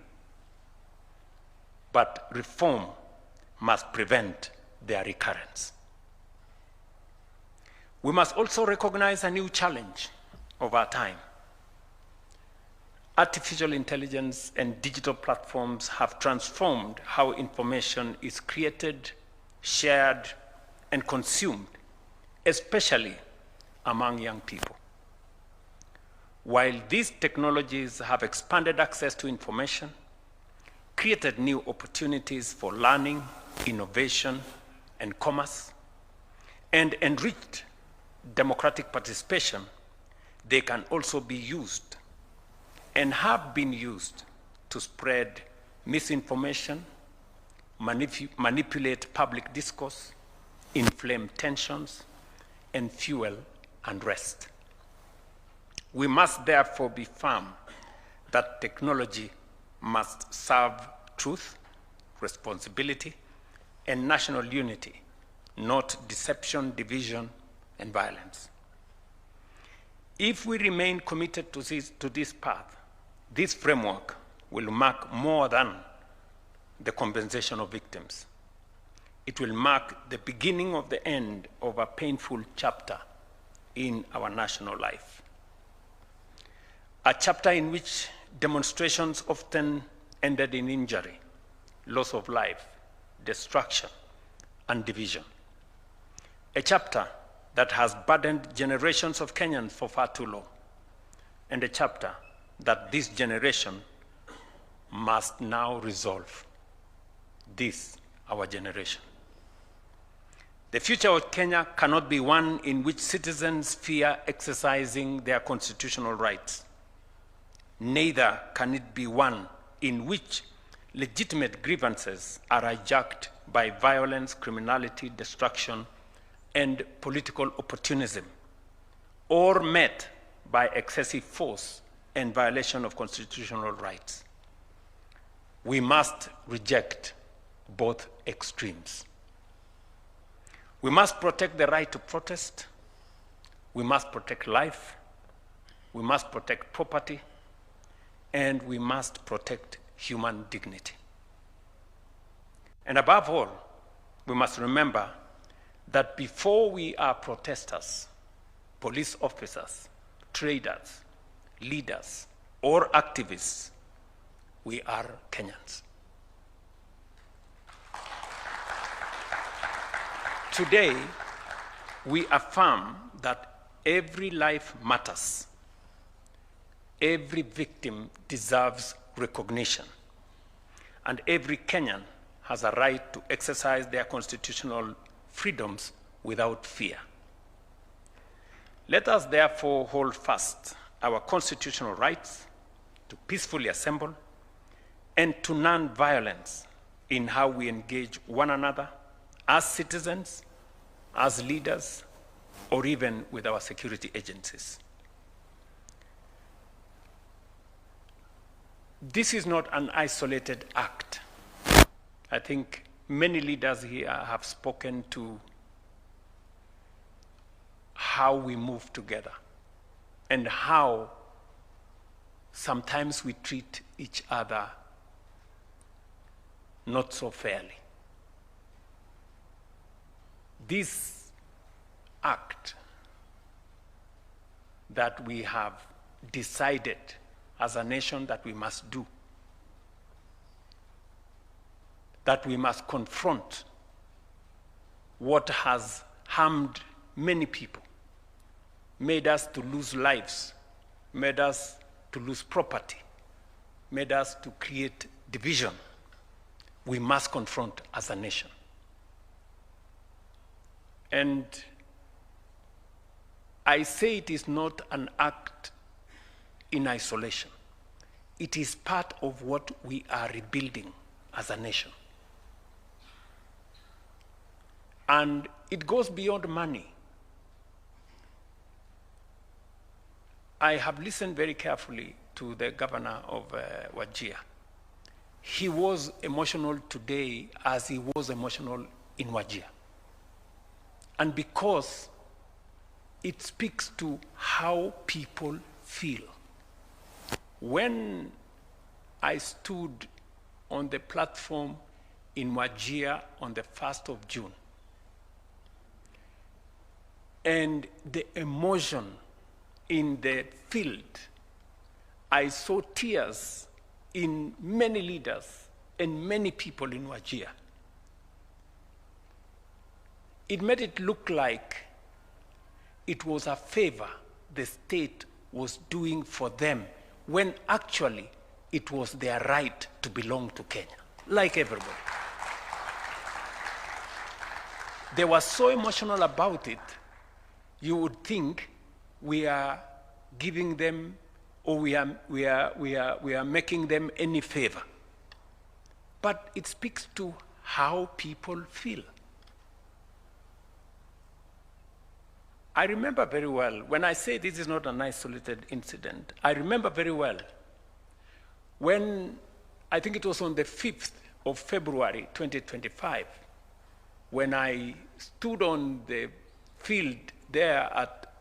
but reform must prevent their recurrence. We must also recognize a new challenge of our time. Artificial intelligence and digital platforms have transformed how information is created, shared, and consumed, especially among young people. While these technologies have expanded access to information, created new opportunities for learning, innovation, and commerce, and enriched democratic participation, they can also be used and have been used to spread misinformation, manipulate public discourse, inflame tensions, and fuel unrest. We must therefore be firm that technology must serve truth, responsibility, and national unity, not deception, division, and violence. If we remain committed to this path, this framework will mark more than the compensation of victims. It will mark the beginning of the end of a painful chapter in our national life. A chapter in which demonstrations often ended in injury, loss of life, destruction, and division. A chapter that has burdened generations of Kenyans for far too long, and a chapter that this generation must now resolve. This, our generation. The future of Kenya cannot be one in which citizens fear exercising their constitutional rights. Neither can it be one in which legitimate grievances are hijacked by violence, criminality, destruction, and political opportunism, or met by excessive force and violation of constitutional rights. We must reject both extremes. We must protect the right to protest. We must protect life. We must protect property. And we must protect human dignity. And above all, we must remember that before we are protesters, police officers, traders, leaders, or activists, we are Kenyans. Today, we affirm that every life matters. Every victim deserves recognition, and every Kenyan has a right to exercise their constitutional freedoms without fear. Let us therefore hold fast our constitutional rights to peacefully assemble and to non-violence in how we engage one another as citizens, as leaders, or even with our security agencies. This is not an isolated act. I think many leaders here have spoken to how we move together and how sometimes we treat each other not so fairly. This act that we have decided as a nation that we must do, that we must confront what has harmed many people, made us to lose lives, made us to lose property, made us to create division, we must confront as a nation. And I say it is not an act in isolation. It is part of what we are rebuilding as a nation. And it goes beyond money. I have listened very carefully to the governor of Wajir. He was emotional today as he was emotional in Wajir. And because it speaks to how people feel. When I stood on the platform in Wajir on the 1st of June, and the emotion in the field, I saw tears in many leaders and many people in Wajir. It made it look like it was a favor the state was doing for them, when actually it was their right to belong to Kenya, like everybody. They were so emotional about it, you would think we are giving them, or we are making them any favor. But it speaks to how people feel. I remember very well, when I say this is not an isolated incident, I remember very well when, I think it was on the 5th of February 2025, when I stood on the field there at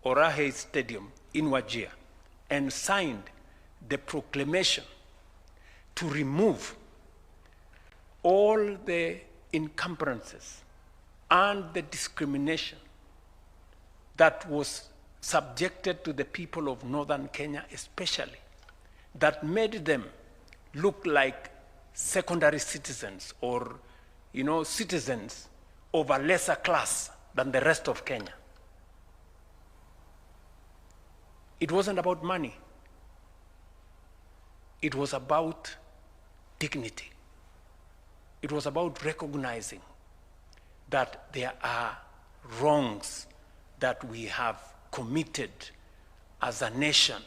Orahe Stadium in Wajir and signed the proclamation to remove all the encumbrances and the discrimination that was subjected to the people of northern Kenya especially, that made them look like secondary citizens or, citizens of a lesser class than the rest of Kenya. It wasn't about money. It was about dignity. It was about recognizing that there are wrongs that we have committed as a nation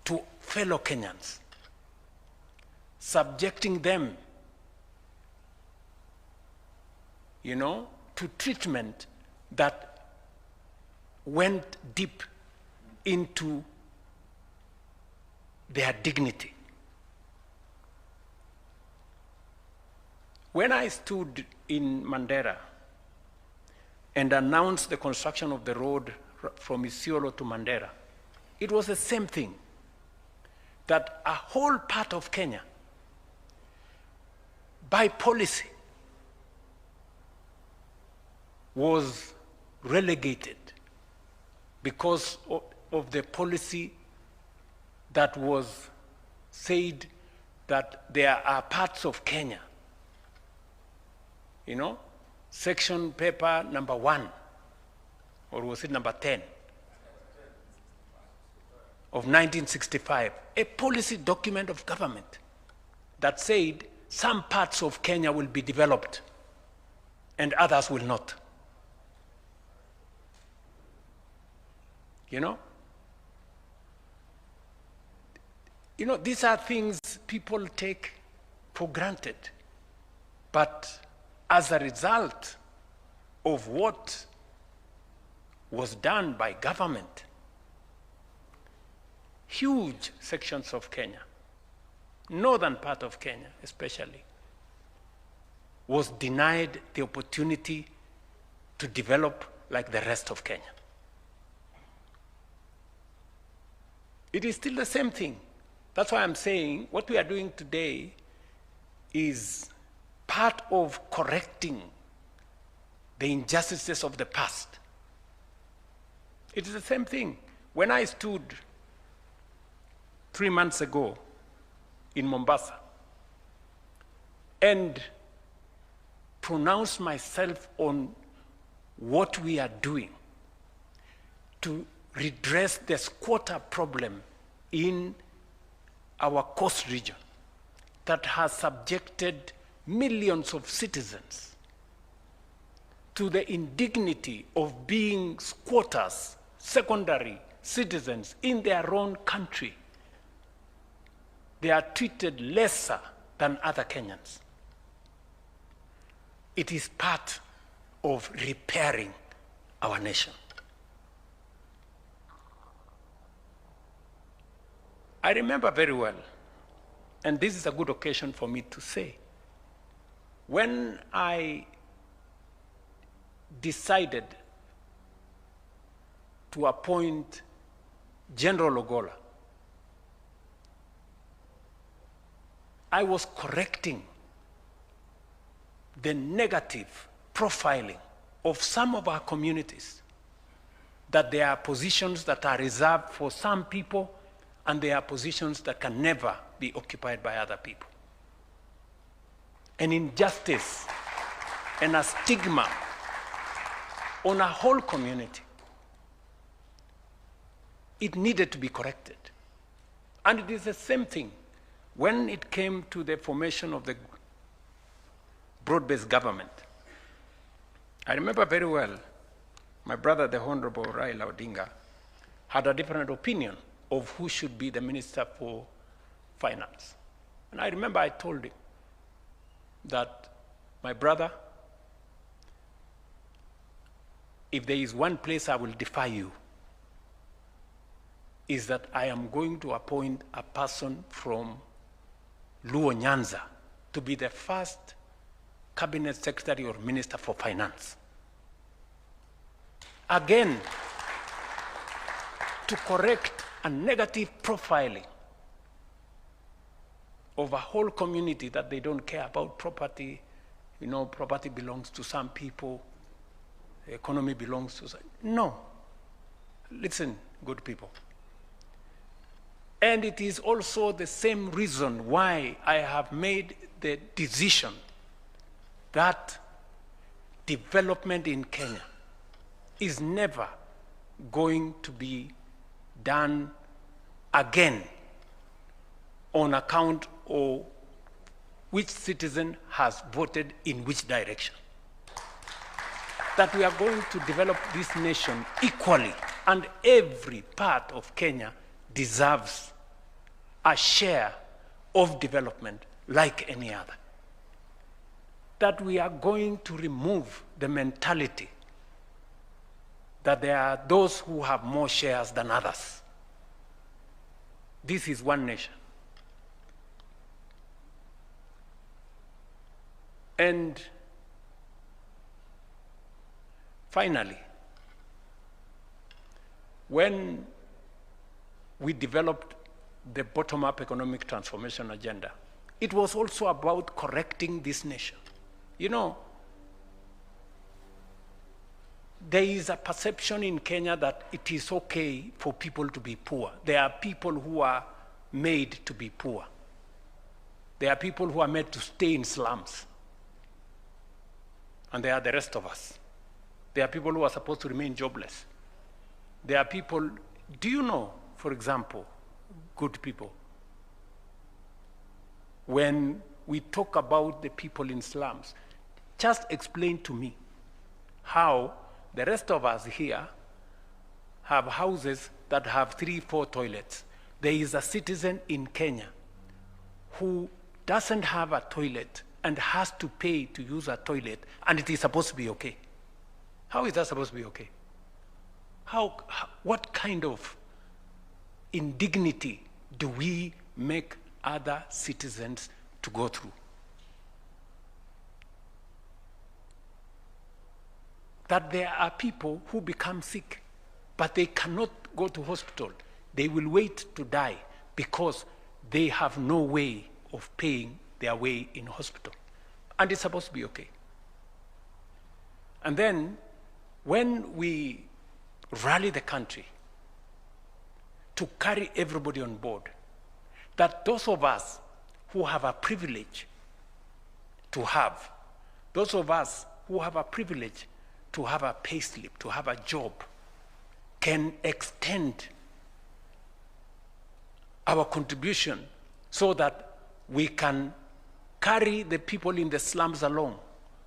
to fellow Kenyans, subjecting them, to treatment that went deep into their dignity. When I stood in Mandera and announced the construction of the road from Isiolo to Mandera, it was the same thing, that a whole part of Kenya, by policy, was relegated because of the policy that was said that there are parts of Kenya, section paper number 1, or was it number 10, of 1965, a policy document of government that said some parts of Kenya will be developed and others will not. These are things people take for granted. But as a result of what was done by government, huge sections of Kenya, northern part of Kenya especially, was denied the opportunity to develop like the rest of Kenya. It is still the same thing. That's why I'm saying what we are doing today is part of correcting the injustices of the past. It is the same thing. When I stood 3 months ago in Mombasa and pronounced myself on what we are doing to redress the squatter problem in our coast region that has subjected millions of citizens to the indignity of being squatters, secondary citizens in their own country. They are treated lesser than other Kenyans. It is part of repairing our nation. I remember very well, and this is a good occasion for me to say, when I decided to appoint General Ogolla, I was correcting the negative profiling of some of our communities, that there are positions that are reserved for some people and there are positions that can never be occupied by other people. An injustice and a stigma on a whole community. It needed to be corrected. And it is the same thing when it came to the formation of the broad-based government. I remember very well, my brother, the Honorable Raila Odinga, had a different opinion of who should be the Minister for Finance. And I remember I told him that, my brother, if there is one place I will defy you, is that I am going to appoint a person from Luo Nyanza to be the first Cabinet Secretary or Minister for Finance. Again, to correct a negative profiling of a whole community that they don't care about property. You know, property belongs to some people, the economy belongs to some. No. Listen, good people. And it is also the same reason why I have made the decision that development in Kenya is never going to be done again on account of which citizen has voted in which direction. That we are going to develop this nation equally, and every part of Kenya deserves a share of development like any other. That we are going to remove the mentality that there are those who have more shares than others. This is one nation. And finally, when we developed the bottom-up economic transformation agenda, it was also about correcting this nation. You know, there is a perception in Kenya that it is okay for people to be poor. There are people who are made to be poor. There are people who are made to stay in slums. And there are the rest of us. There are people who are supposed to remain jobless. There are people, do you know, for example, good people, when we talk about the people in slums, just explain to me how the rest of us here have houses that have 3-4 toilets. There is a citizen in Kenya who doesn't have a toilet and has to pay to use a toilet, and it is supposed to be okay. How is that supposed to be okay? What kind of indignity do we make other citizens to go through? that there are people who become sick, but they cannot go to hospital. They will wait to die because they have no way of paying their way in hospital. And it's supposed to be okay. And then when we rally the country to carry everybody on board, that those of us who have a privilege to have, those of us who have a privilege to have a pay slip, to have a job, can extend our contribution so that we can carry the people in the slums along.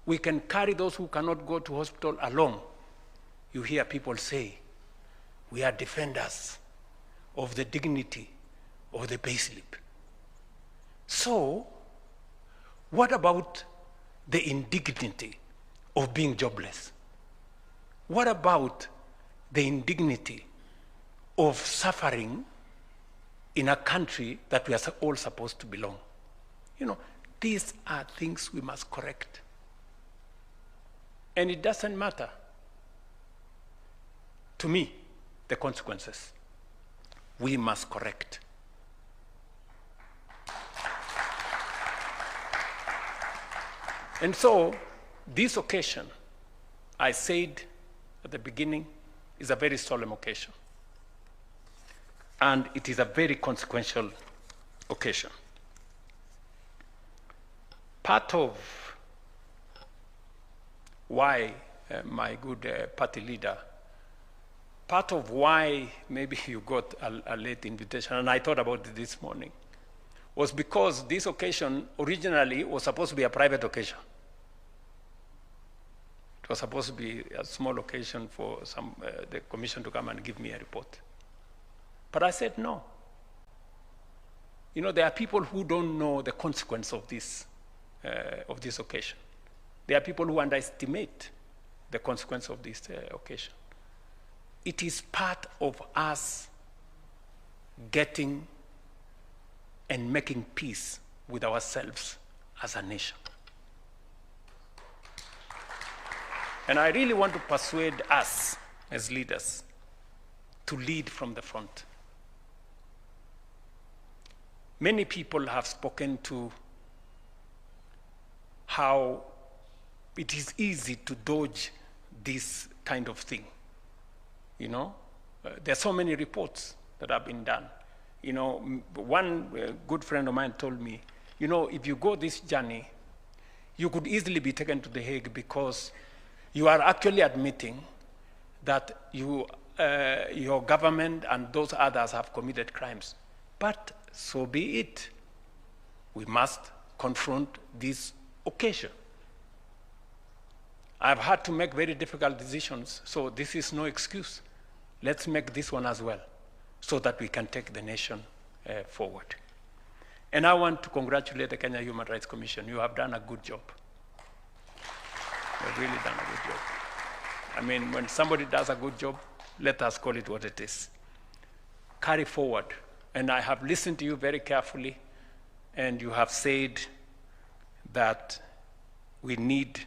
We can carry those who cannot go to hospital along. You hear people say, we are defenders of the dignity of the pay slip. So, what about the indignity of being jobless? What about the indignity of suffering in a country that we are all supposed to belong? You know, these are things we must correct. And it doesn't matter, to me, the consequences. We must correct. And so, this occasion, I said at the beginning, is a very solemn occasion. And it is a very consequential occasion. Part of why, my good party leader, part of why maybe you got a late invitation, and I thought about it this morning, was because this occasion originally was supposed to be a private occasion. It was supposed to be a small occasion for the commission to come and give me a report. But I said no. You know, there are people who don't know the consequence of this occasion. There are people who underestimate the consequence of this occasion. It is part of us getting and making peace with ourselves as a nation. And I really want to persuade us as leaders to lead from the front. Many people have spoken to how it is easy to dodge this kind of thing. You know, there are so many reports that have been done. You know, one good friend of mine told me, you know, if you go this journey, you could easily be taken to The Hague because you are actually admitting that your government and those others have committed crimes. But so be it. We must confront this occasion. I've had to make very difficult decisions, so this is no excuse. Let's make this one as well, so that we can take the nation forward. And I want to congratulate the Kenya Human Rights Commission. You have done a good job. You've really done a good job. I mean, when somebody does a good job, let us call it what it is. Carry forward. And I have listened to you very carefully, and you have said that we need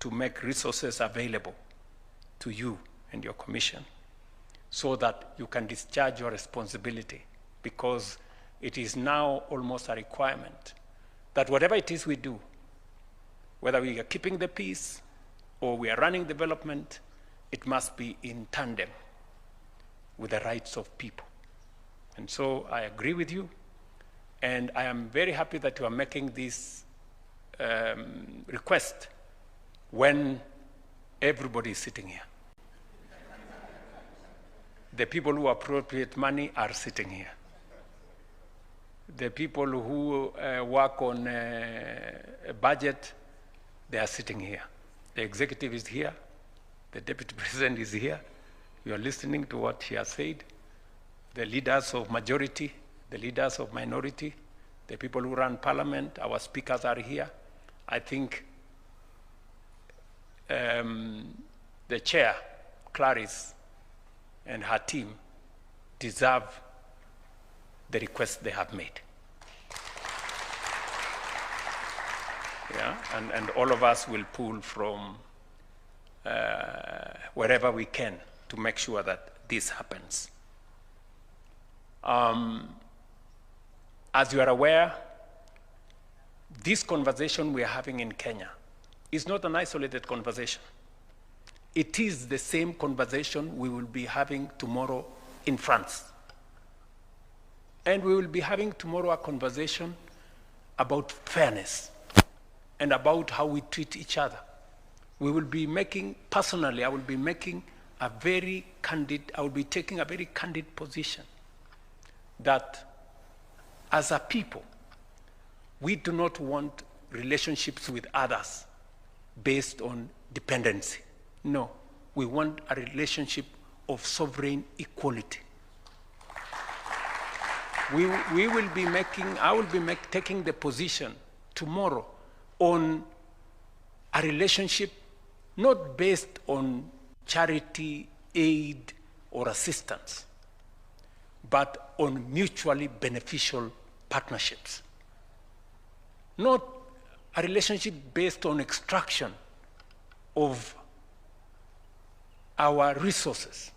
to make resources available to you and your commission so that you can discharge your responsibility, because it is now almost a requirement that whatever it is we do, whether we are keeping the peace or we are running development, it must be in tandem with the rights of people. And so I agree with you, and I am very happy that you are making this request when everybody is sitting here. The people who appropriate money are sitting here. The people who work on a budget, they are sitting here. The executive is here. The deputy president is here. You are listening to what he has said. The leaders of majority, the leaders of minority, the people who run parliament, our speakers are here. I think the chair, Clarice, and her team deserve the request they have made. Yeah, and all of us will pull from wherever we can to make sure that this happens. As you are aware, this conversation we are having in Kenya is not an isolated conversation. It is the same conversation we will be having tomorrow in France. And we will be having tomorrow a conversation about fairness and about how we treat each other. We will be making, personally, I will be taking a very candid position that as a people, we do not want relationships with others based on dependency. No, we want a relationship of sovereign equality. I will be taking the position tomorrow on a relationship not based on charity, aid, or assistance, but on mutually beneficial partnerships. Not a relationship based on extraction of our resources,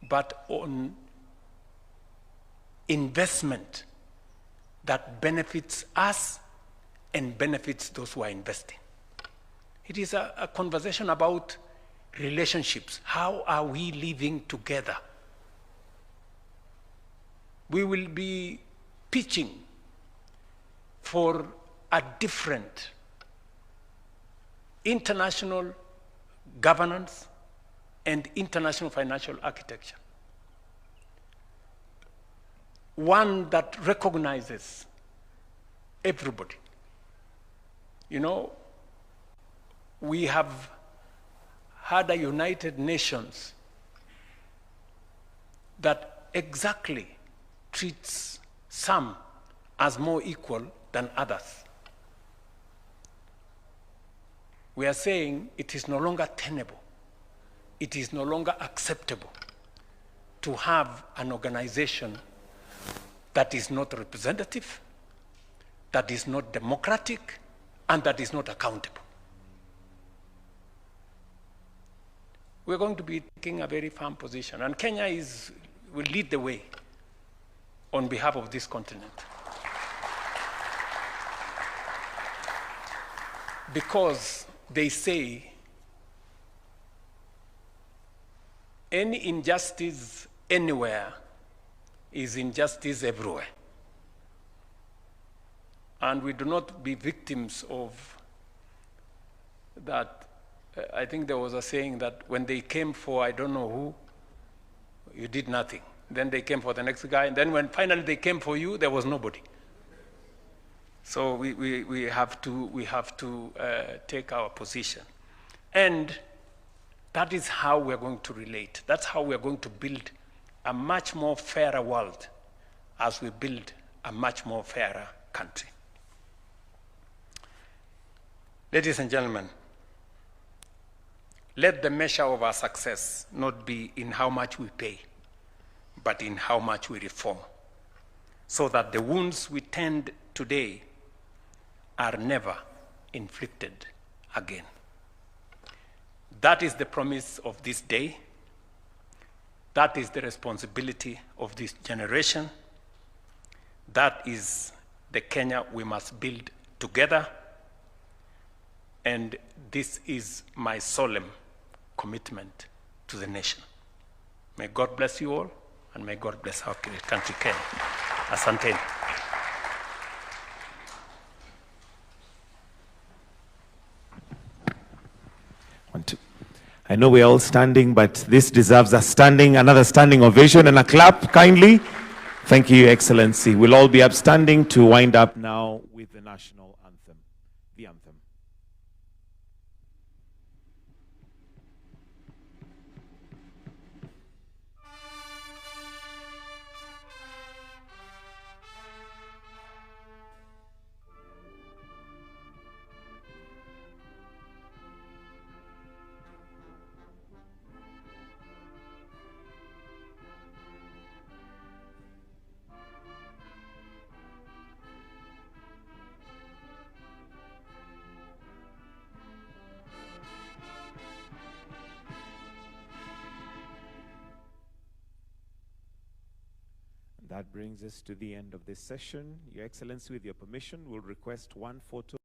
but on investment that benefits us and benefits those who are investing. It is a conversation about relationships. How are we living together? We will be pitching for a different international governance and international financial architecture. One that recognizes everybody. You know, we have had a United Nations that exactly treats some as more equal than others. We are saying it is no longer tenable, it is no longer acceptable to have an organization that is not representative, that is not democratic, and that is not accountable. We're going to be taking a very firm position, and Kenya will lead the way on behalf of this continent. Because they say any injustice anywhere is injustice everywhere. And we do not be victims of that. I think there was a saying that when they came for I don't know who, you did nothing. Then they came for the next guy, and then when finally they came for you, there was nobody. So we have to take our position. And that is how we're going to relate. That's how we're going to build a much more fairer world as we build a much more fairer country. Ladies and gentlemen, let the measure of our success not be in how much we pay, but in how much we reform, so that the wounds we tend today are never inflicted again. That is the promise of this day. That is the responsibility of this generation. That is the Kenya we must build together. And this is my solemn commitment to the nation. May God bless you all, and may God bless our country, Kenya. Asanteni. I know we're all standing, but this deserves another standing ovation and a clap, kindly. Thank you, Your Excellency. We'll all be upstanding to wind up now with the national anthem, the anthem. That brings us to the end of this session. Your Excellency, with your permission, will request one photo